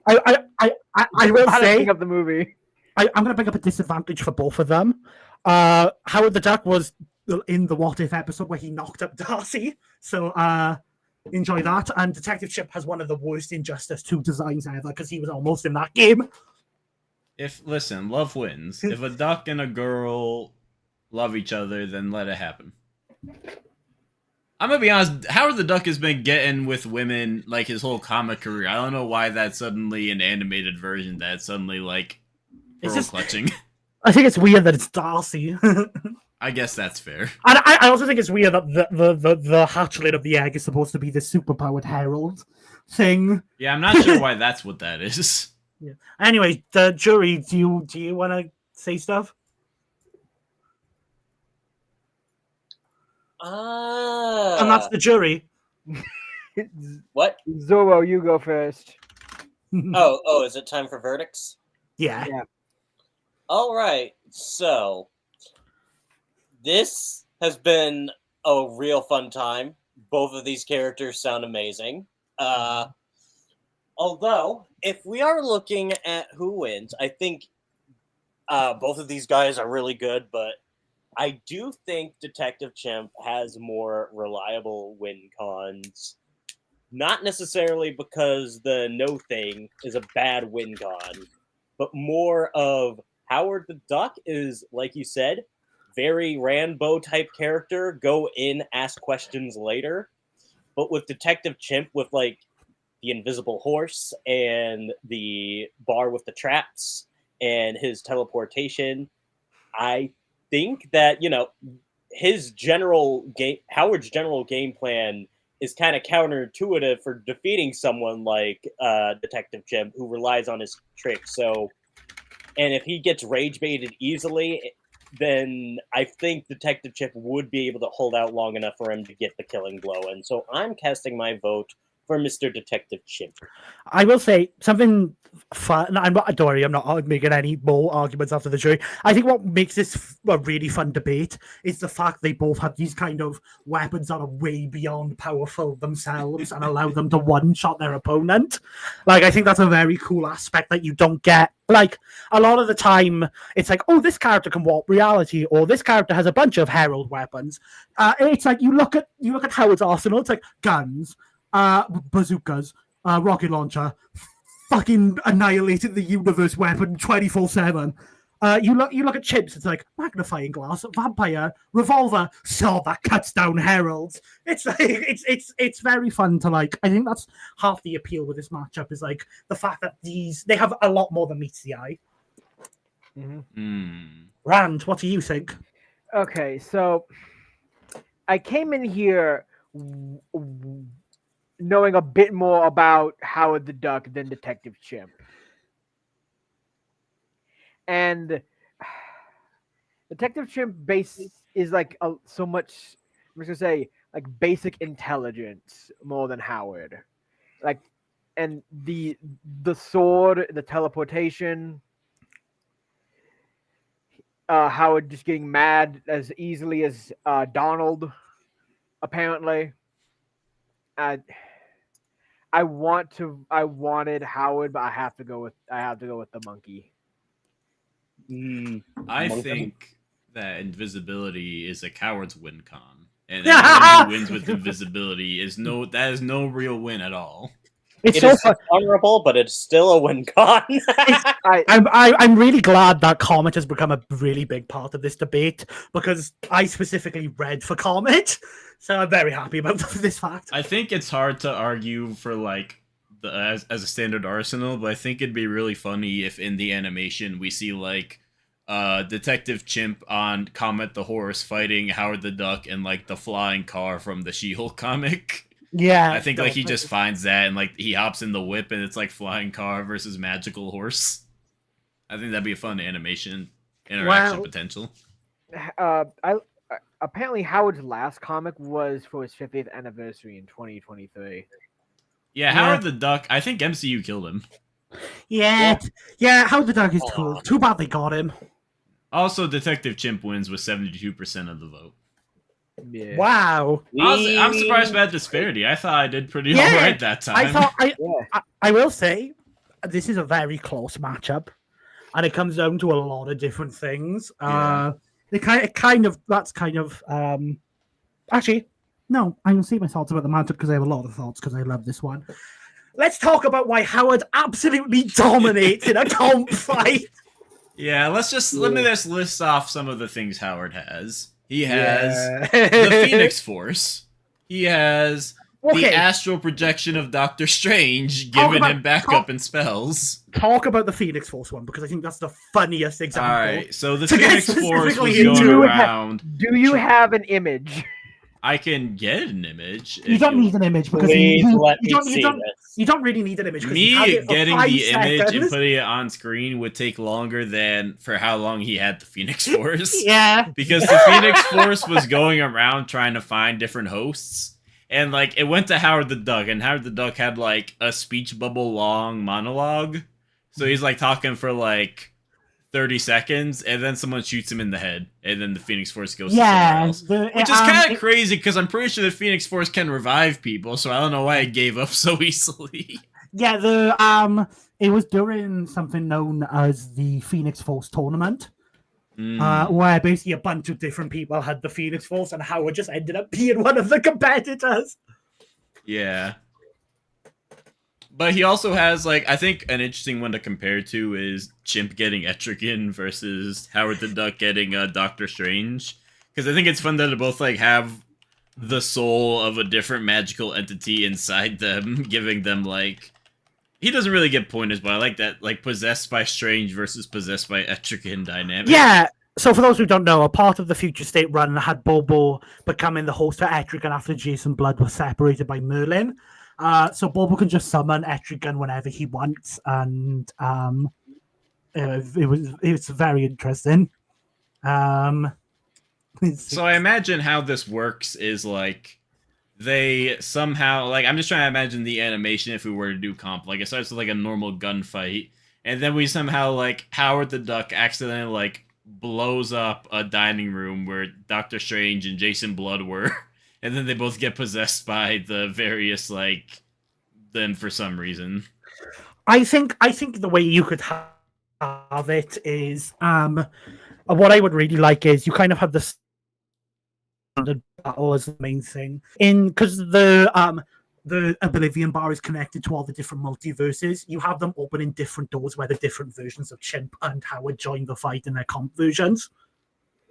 I will say pick up the movie. I'm going to bring up a disadvantage for both of them. Howard the Duck was in the What If episode where he knocked up Darcy. So enjoy that. And Detective Chimp has one of the worst Injustice 2 designs ever because he was almost in that game. Listen, love wins. If a duck and a girl love each other, then let it happen. I'm gonna be honest, Howard the Duck has been getting with women like his whole comic career. I don't know why that's suddenly an animated version that's suddenly like pearl clutching. I think it's weird that it's Darcy. I guess that's fair. And I also think it's weird that the hatchlet of the egg is supposed to be the superpowered Herald thing. Yeah, I'm not sure why that's what that is. Yeah. Anyway, the jury, do you want to say stuff? And that's the jury. What? Zoro, you go first. Oh, is it time for verdicts? Yeah. All right. So, this has been a real fun time. Both of these characters sound amazing. Although, if we are looking at who wins, I think both of these guys are really good, but I do think Detective Chimp has more reliable win cons. Not necessarily because the no thing is a bad win con, but more of Howard the Duck is, like you said, very Rambo type character. Go in, ask questions later. But with Detective Chimp, with like the invisible horse and the bar with the traps and his teleportation, I think that, his Howard's general game plan is kind of counterintuitive for defeating someone like Detective Chimp, who relies on his tricks. So, and if he gets rage baited easily, then I think Detective Chimp would be able to hold out long enough for him to get the killing blow. And so I'm casting my vote for Mr. Detective Chimp. I will say something fun. Don't worry, I'm not making any more arguments after the jury. I think what makes this a really fun debate is the fact they both have these kind of weapons that are way beyond powerful themselves and allow them to one-shot their opponent. Like, I think that's a very cool aspect that you don't get. Like, a lot of the time, it's like, oh, this character can warp reality, or this character has a bunch of Herald weapons. It's like, you look at Howard's arsenal, it's like guns, bazookas, rocket launcher, fucking annihilated the universe weapon 24/7. You look at Chimp's, it's like magnifying glass, vampire, revolver, sword that cuts down heralds. It's like it's very fun to like. I think that's half the appeal with this matchup is like the fact that they have a lot more than meets the eye. Rand, what do you think? Okay, so I came in here knowing a bit more about Howard the Duck than Detective Chimp. And Detective Chimp is like so much, I'm just gonna say, like basic intelligence more than Howard. Like, and the sword, the teleportation, Howard just getting mad as easily as Donald, apparently. I wanted Howard, but I have to go with the monkey. I think that invisibility is a coward's win con, and anyone who wins with invisibility is no real win at all. It is honorable, but it's still a win con. I'm really glad that Comet has become a really big part of this debate because I specifically read for Comet, so I'm very happy about this fact. I think it's hard to argue for like as a standard arsenal, but I think it'd be really funny if in the animation we see like Detective Chimp on Comet the Horse fighting Howard the Duck and like the flying car from the She-Hulk comic. Yeah, I think like he just finds that and like he hops in the whip and it's like flying car versus magical horse. I think that'd be a fun animation interaction potential. Apparently Howard's last comic was for his 50th anniversary in 2023. Yeah, Howard the Duck. I think MCU killed him. Yeah, Howard the Duck is cool. Too bad they got him. Also, Detective Chimp wins with 72% of the vote. Yeah. Wow. I'm surprised by that disparity. I thought I did pretty all right that time. I will say, this is a very close matchup, and it comes down to a lot of different things. Actually, no, I'm gonna save my thoughts about the matchup because I have a lot of thoughts because I love this one. Let's talk about why Howard absolutely dominates in a comp fight. Yeah, let me just list off some of the things Howard has. He has the Phoenix Force. He has the astral projection of Doctor Strange, giving him backup and spells. Talk about the Phoenix Force one, because I think that's the funniest example. Alright, so the Phoenix Force was going around. Do you have an image? I can get an image. You don't need an image because you don't really need an image. Me getting the image and putting it on screen would take longer than for how long he had the Phoenix Force. Yeah. Because the Phoenix Force was going around trying to find different hosts. And, like, it went to Howard the Duck, and Howard the Duck had, like, a speech bubble long monologue. So he's, like, talking for, like, 30 seconds, and then someone shoots him in the head, and then the Phoenix Force goes to somewhere else. Which is kind of crazy, because I'm pretty sure the Phoenix Force can revive people, so I don't know why it gave up so easily. Yeah, it was during something known as the Phoenix Force tournament. Where basically a bunch of different people had the Phoenix Force, and Howard just ended up being one of the competitors. Yeah. But he also has, like, I think an interesting one to compare to is Chimp getting Etrigan versus Howard the Duck getting Doctor Strange. Because I think it's fun that they both, like, have the soul of a different magical entity inside them, giving them, like... He doesn't really get pointers, but I like that, like, possessed by Strange versus possessed by Etrigan dynamic. Yeah, so for those who don't know, a part of the Future State run had Bobo becoming the host for Etrigan after Jason Blood was separated by Merlin. So Bobo can just summon Etrigan whenever he wants, and it's very interesting. So I imagine how this works is, like, they somehow, like, I'm just trying to imagine the animation if we were to do comp. Like, it starts with, like, a normal gunfight, and then we somehow, like, Howard the Duck accidentally, like, blows up a dining room where Doctor Strange and Jason Blood were, and then they both get possessed by the various, like, them for some reason. I think the way you could have it is, what I would really like is you kind of have the battle as the main thing because the Oblivion bar is connected to all the different multiverses. You have them opening different doors where the different versions of Chimp and Howard join the fight in their comp versions.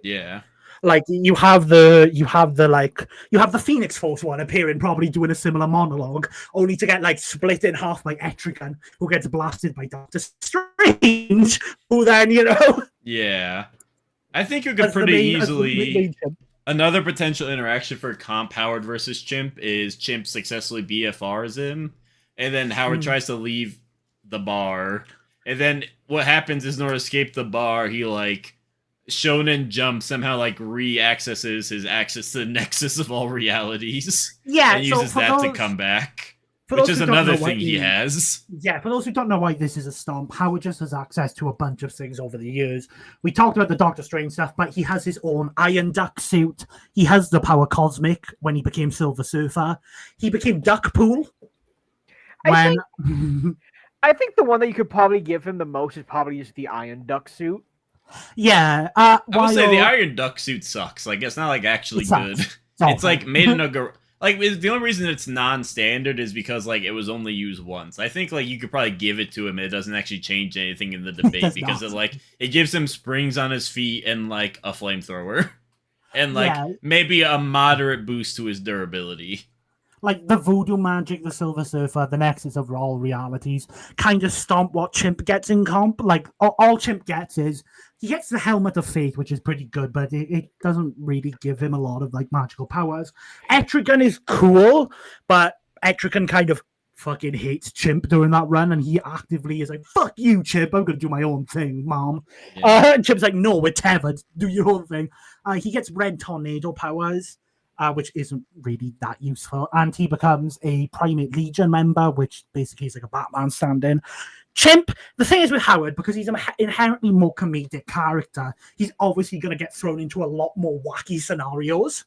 Yeah, like you have the Phoenix Force one appearing, probably doing a similar monologue, only to get like split in half by Etrigan, who gets blasted by Doctor Strange, who then yeah, I think you could pretty easily. Another potential interaction for comp Howard versus Chimp is Chimp successfully BFRs him, and then Howard tries to leave the bar, and then what happens is in order to escape the bar, he, like, Shonen Jump somehow, like, re-accesses his access to the nexus of all realities. Yeah, and uses that to come back. Which is another thing he has. Yeah, for those who don't know why this is a stomp, Howard just has access to a bunch of things over the years. We talked about the Doctor Strange stuff, but he has his own Iron Duck suit. He has the power Cosmic when he became Silver Surfer. He became Duckpool. I think the one that you could probably give him the most is probably just the Iron Duck suit. Yeah. I would say the Iron Duck suit sucks. Like, it's not, like, actually good. It's like, made in a... Like, the only reason it's non-standard is because, like, it was only used once. I think, like, you could probably give it to him. It doesn't actually change anything in the debate because it gives him springs on his feet and, like, a flamethrower. And, like, maybe a moderate boost to his durability. Like, the voodoo magic, the Silver Surfer, the nexus of all realities, kind of stomp what Chimp gets in comp. Like, all Chimp gets is, he gets the Helmet of Fate, which is pretty good, but it doesn't really give him a lot of, like, magical powers. Etrigan is cool, but Etrigan kind of fucking hates Chimp during that run, and he actively is like, fuck you, Chimp, I'm going to do my own thing, mom. Yeah. And Chimp's like, no, we're tethered, do your own thing. He gets Red Tornado powers, which isn't really that useful, and he becomes a Primate Legion member, which basically is like a Batman stand-in. Chimp, the thing is with Howard, because he's an inherently more comedic character, he's obviously going to get thrown into a lot more wacky scenarios.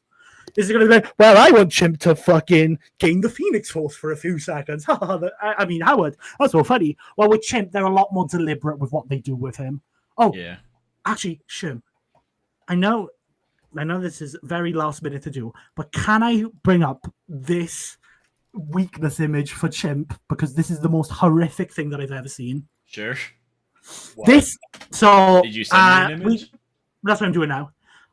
Is he going to be like, well, I want Chimp to fucking gain the Phoenix Force for a few seconds. I mean, Howard, that's so funny. Well, with Chimp, they're a lot more deliberate with what they do with him. Oh, yeah. Actually, Shim, I know this is very last minute to do, but can I bring up this weakness image for Chimp, because this is the most horrific thing that I've ever seen. Sure. What? This so Did you send me an image? That's what I'm doing now.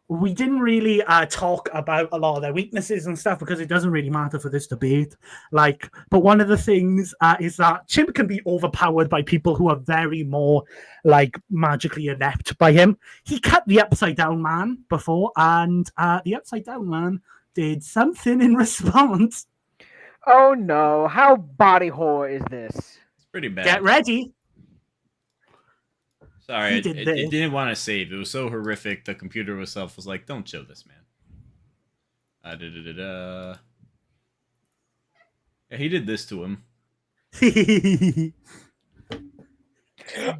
We didn't really talk about a lot of their weaknesses and stuff because it doesn't really matter for this debate. Like, but one of the things is that Chimp can be overpowered by people who are very more like magically inept by him. He cut the Upside Down Man before, and the Upside Down Man did something in response. Oh no! How body horror is this? It's pretty bad. Get ready. Sorry, He did it this. didn't want to save. It was so horrific. The computer itself was like, "Don't show this, man." Yeah, he did this to him.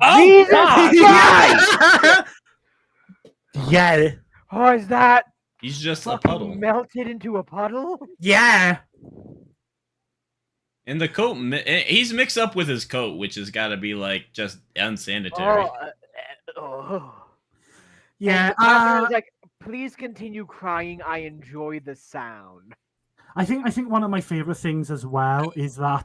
Oh, Jesus God! Christ! Yeah. Oh, is that He's just a fucking puddle. melted into a puddle? Yeah. And the coat, he's mixed up with his coat, which has got to be like just unsanitary. Yeah. And the captain was like, please continue crying. I enjoy the sound. I think one of my favorite things as well is that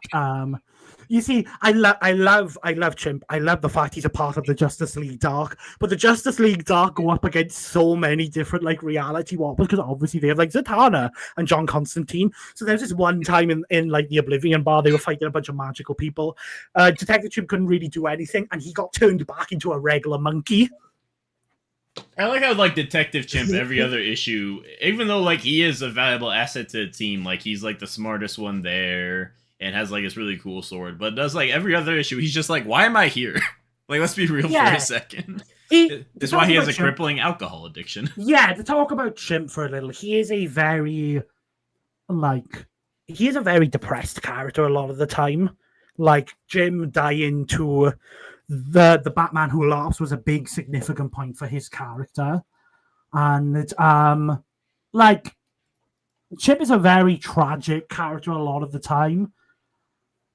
you see, I love Chimp. I love the fact he's a part of the Justice League Dark, but the Justice League Dark go up against so many different like reality whoppers because obviously they have like Zatanna and John Constantine. So there's this one time in like the Oblivion Bar they were fighting a bunch of magical people. Detective Chimp couldn't really do anything, and he got turned back into a regular monkey. I like how like Detective Chimp every other issue, even though like he is a valuable asset to the team, like he's like the smartest one there and has like this really cool sword, but does like every other issue, he's just like, why am I here? Like, let's be real for a second. This is why he has a crippling alcohol addiction. Yeah, to talk about Chimp for a little, he is a very depressed character a lot of the time. Like Jim dying to the Batman Who Laughs was a big significant point for his character. And like Chimp is a very tragic character a lot of the time.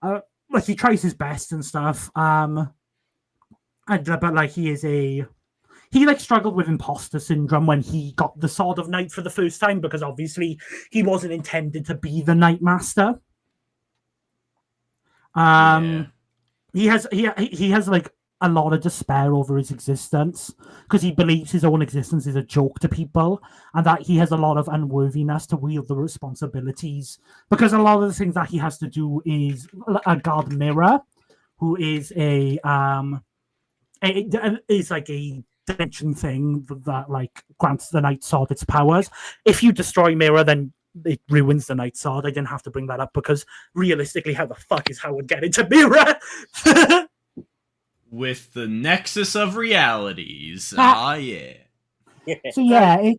Like he tries his best and stuff. But like he like struggled with imposter syndrome when he got the Sword of Night for the first time because obviously he wasn't intended to be the Night Master. He has like a lot of despair over his existence because he believes his own existence is a joke to people and that he has a lot of unworthiness to wield the responsibilities because a lot of the things that he has to do is a god Mirror, who is is like a dimension thing that like grants the Night Sword its powers. If you destroy Mirror, then it ruins the Night Sword. I didn't have to bring that up because realistically, how the fuck is Howard getting to Mirror? With the Nexus of Realities. Yeah. So yeah,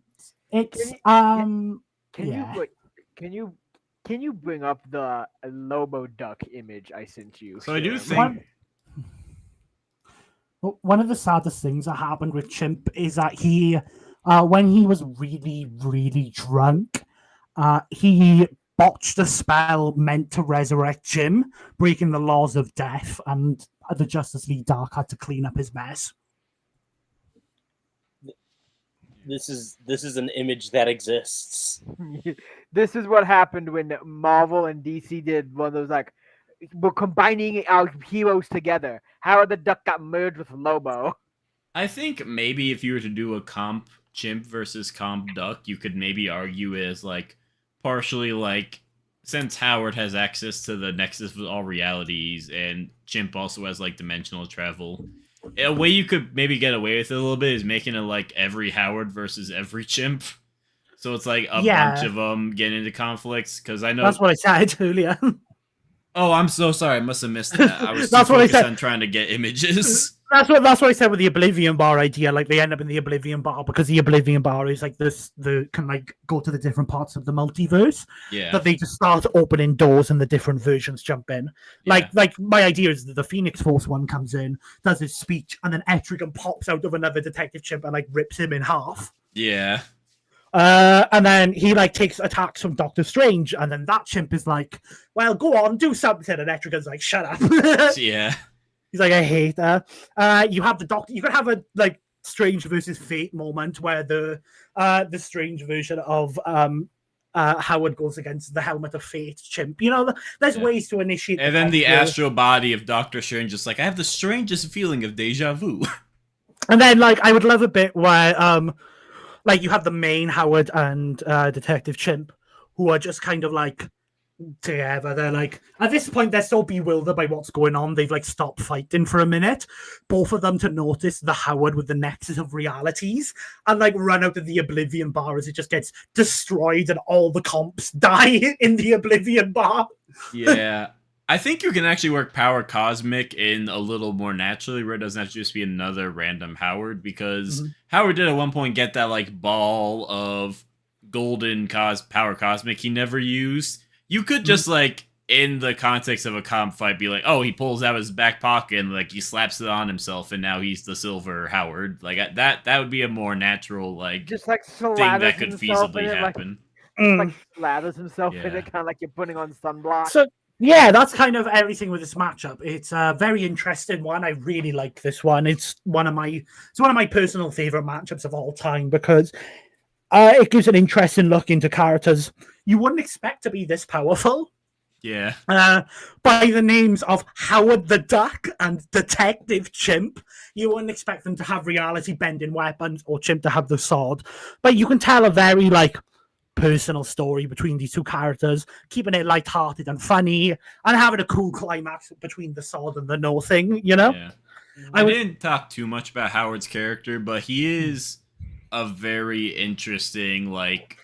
Can you bring up the Lobo Duck image I sent you? So I do think one of the saddest things that happened with Chimp is that he, when he was really, really drunk, he botched a spell meant to resurrect Jim, breaking the laws of death, and the Justice League Dark had to clean up his mess. This is an image that exists. This is what happened when Marvel and DC did one of those like we're combining our heroes together. Howard the Duck got merged with Lobo. I think maybe if you were to do a comp Chimp versus comp Duck, you could maybe argue as like partially like since Howard has access to the Nexus of all realities and Chimp also has like dimensional travel, a way you could maybe get away with it a little bit is making it like every Howard versus every Chimp. So it's like a bunch of them getting into conflicts because I know that's what I said earlier. Oh, I'm so sorry. I must have missed that. I was That's too what I focused said. on trying to get images. That's what I said with the Oblivion Bar idea. Like they end up in the Oblivion Bar because the Oblivion Bar is like the can like go to the different parts of the multiverse. Yeah. That they just start opening doors and the different versions jump in. Like my idea is that the Phoenix Force one comes in, does his speech, and then Etrigan pops out of another Detective Chimp and like rips him in half. Yeah. And then he like takes attacks from Doctor Strange, and then that Chimp is like, "Well, go on, do something." And Etrigan's like, "Shut up." Yeah. He's like, "I hate that." You have the Doctor. You could have a like Strange versus Fate moment where the Strange version of Howard goes against the Helmet of Fate Chimp. You know, there's ways to initiate. And then the astral body of Doctor Strange just like, I have the strangest feeling of deja vu. And then, like, I would love a bit where, like, you have the main Howard and Detective Chimp, who are just kind of like together. They're like, at this point, they're so bewildered by what's going on. They've like stopped fighting for a minute. Both of them to notice the Howard with the nexus of realities and like run out of the Oblivion Bar as it just gets destroyed and all the comps die in the Oblivion Bar. Yeah. I think you can actually work Power Cosmic in a little more naturally, where it doesn't have to just be another random Howard, because Howard did at one point get that like ball of golden Power Cosmic he never used. You could just like, in the context of a comp fight, be like, oh, he pulls out his back pocket and like he slaps it on himself, and now he's the Silver Howard. Like that would be a more natural like Just like thing that could feasibly happen. Like slathers himself in it, kind of like you're putting on sunblock. So yeah, that's kind of everything with this matchup. It's a very interesting one. I really like this one. It's one of my personal favorite matchups of all time because it gives an interesting look into characters you wouldn't expect to be this powerful. Yeah. By the names of Howard the Duck and Detective Chimp, you wouldn't expect them to have reality bending weapons or Chimp to have the sword. But you can tell a very like personal story between these two characters, keeping it lighthearted and funny, and having a cool climax between the sword and the no thing, you know? Yeah. I didn't talk too much about Howard's character, but he is a very interesting, like,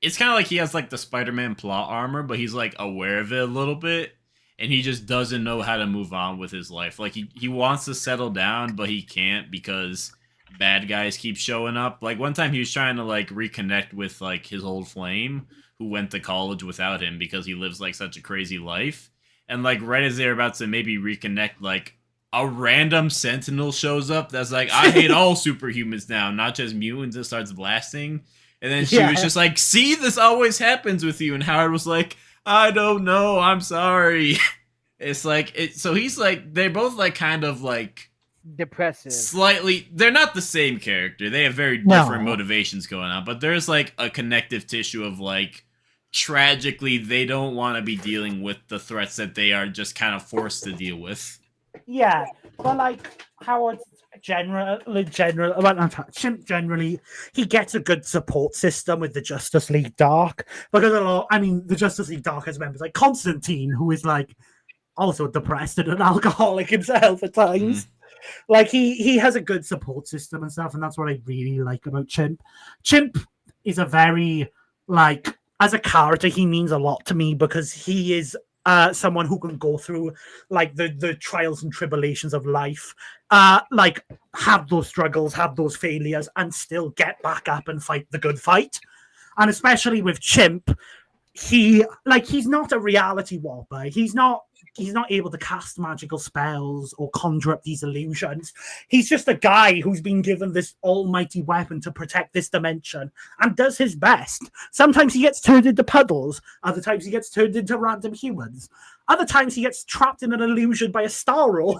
it's kind of like he has like the Spider-Man plot armor, but he's like aware of it a little bit, and he just doesn't know how to move on with his life. Like he wants to settle down, but he can't because bad guys keep showing up. Like one time he was trying to like reconnect with like his old flame who went to college without him because he lives like such a crazy life. And like right as they're about to maybe reconnect, like a random sentinel shows up that's like, I hate all superhumans now, not just mutants, and starts blasting. And then she was just like, see, this always happens with you. And Howard was like, I don't know, I'm sorry. It's like, so he's like, they're both like kind of like depressive. Slightly, they're not the same character. They have very different motivations going on, but there's like a connective tissue of like, tragically, they don't want to be dealing with the threats that they are just kind of forced to deal with. Yeah, but like Howard Chimp generally, he gets a good support system with the Justice League Dark because the Justice League Dark has members like Constantine, who is like also depressed and an alcoholic himself at times. Like he has a good support system and stuff, and that's what I really like about Chimp. Chimp is a very like, as a character, he means a lot to me because he is someone who can go through like the trials and tribulations of life, like have those struggles, have those failures, and still get back up and fight the good fight. And especially with Chimp, he's not a reality warper. He's not able to cast magical spells or conjure up these illusions. He's just a guy who's been given this almighty weapon to protect this dimension and does his best. Sometimes he gets turned into puddles. Other times he gets turned into random humans. Other times he gets trapped in an illusion by a Starro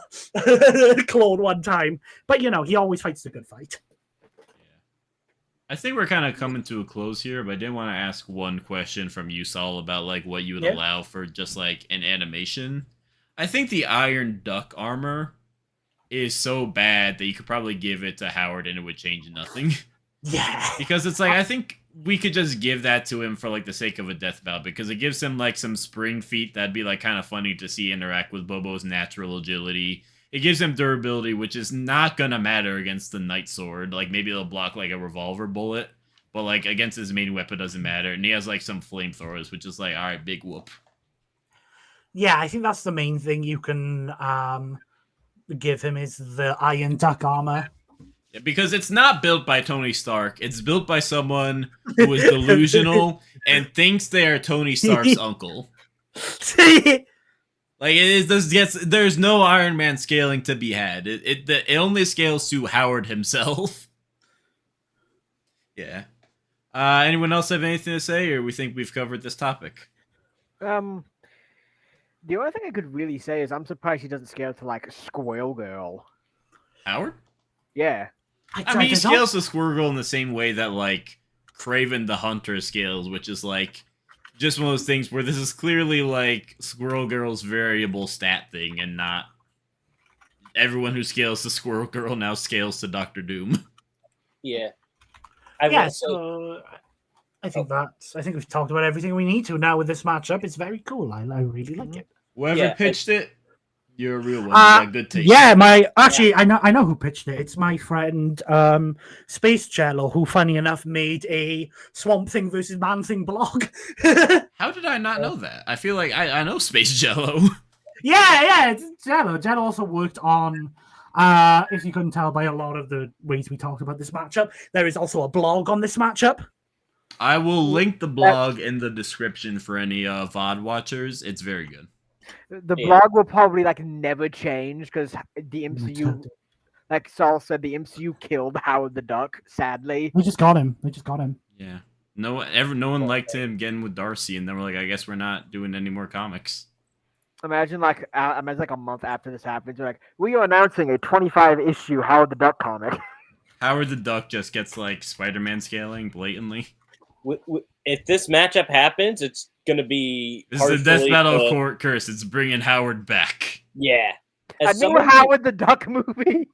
clone one time. But, he always fights the good fight. I think we're kind of coming to a close here, but I did want to ask one question from you, Saul, about like what you would allow for just like an animation. I think the Iron Duck armor is so bad that you could probably give it to Howard and it would change nothing. Yeah. Because it's like, I think we could just give that to him for like the sake of a death bout, because it gives him like some spring feet that'd be like kind of funny to see interact with Bobo's natural agility. It gives him durability, which is not gonna matter against the Night Sword. Like, maybe it'll block, like, a revolver bullet. But, like, against his main weapon, doesn't matter. And he has, like, some flamethrowers, which is like, alright, big whoop. Yeah, I think that's the main thing you can give him is the Iron Duck armor. Yeah, because it's not built by Tony Stark. It's built by someone who is delusional and thinks they are Tony Stark's uncle. Like, there's no Iron Man scaling to be had. It only scales to Howard himself. Yeah. Anyone else have anything to say, or we think we've covered this topic? The only thing I could really say is I'm surprised he doesn't scale to, like, Squirrel Girl. Howard? Yeah. I mean, he scales the Squirrel Girl in the same way that, like, Craven the Hunter scales, which is, like, just one of those things where this is clearly, like, Squirrel Girl's variable stat thing, and not everyone who scales to Squirrel Girl now scales to Doctor Doom. Yeah. So I think I think we've talked about everything we need to now with this matchup. It's very cool. I really like it. Whoever pitched it, you're a real one. You got good taste. Yeah, I know who pitched it. It's my friend Space Jello, who funny enough made a Swamp Thing versus Man Thing blog. How did I not know that? I feel like I know Space Jello. Yeah, it's Jello. Jello also worked on if you couldn't tell by a lot of the ways we talked about this matchup, there is also a blog on this matchup. I will link the blog in the description for any VOD watchers. It's very good. The blog will probably like never change because the MCU, like Saul said, the MCU killed Howard the Duck. Sadly, we just got him. Yeah. No one liked him getting with Darcy, and then we're like, I guess we're not doing any more comics. Imagine like a month after this happens, you're like, we are announcing a 25-issue Howard the Duck comic. Howard the Duck just gets like Spider-Man scaling blatantly. If this matchup happens, it's gonna be. This is the Death Battle of Court Curse. It's bringing Howard back. Yeah, a new Howard the Duck movie.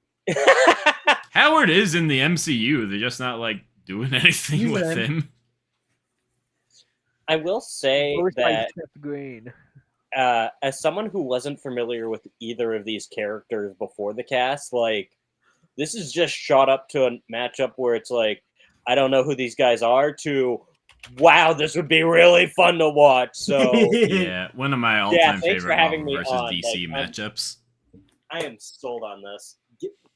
Howard is in the MCU. They're just not like doing anything with him. I will say that Green. As someone who wasn't familiar with either of these characters before the cast, like this is just shot up to a matchup where it's like, I don't know who these guys are, to wow, this would be really fun to watch. So yeah, one of my all-time favorite Marvel versus DC matchups. I am sold on this.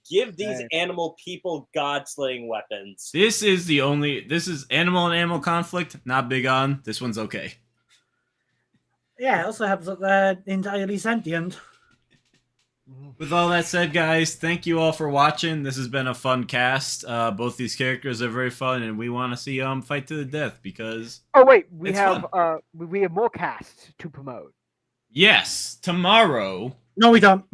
Give these animal people god-slaying weapons. This is animal and animal conflict, not big on. This one's okay. Yeah, it also happens that they're entirely sentient. With all that said, guys, thank you all for watching. This has been a fun cast. Both these characters are very fun, and we want to see fight to the death because. Oh wait, we have more casts to promote. Yes, tomorrow. No, we don't.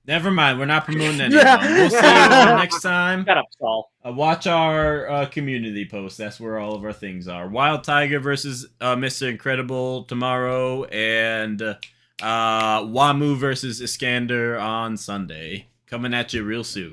Never mind. We're not promoting anyone. We'll see you all next time. Shut up, Saul. Watch our community post. That's where all of our things are. Wild Tiger versus Mr. Incredible tomorrow, and Wamu versus Iskander on Sunday. Coming at you real soon.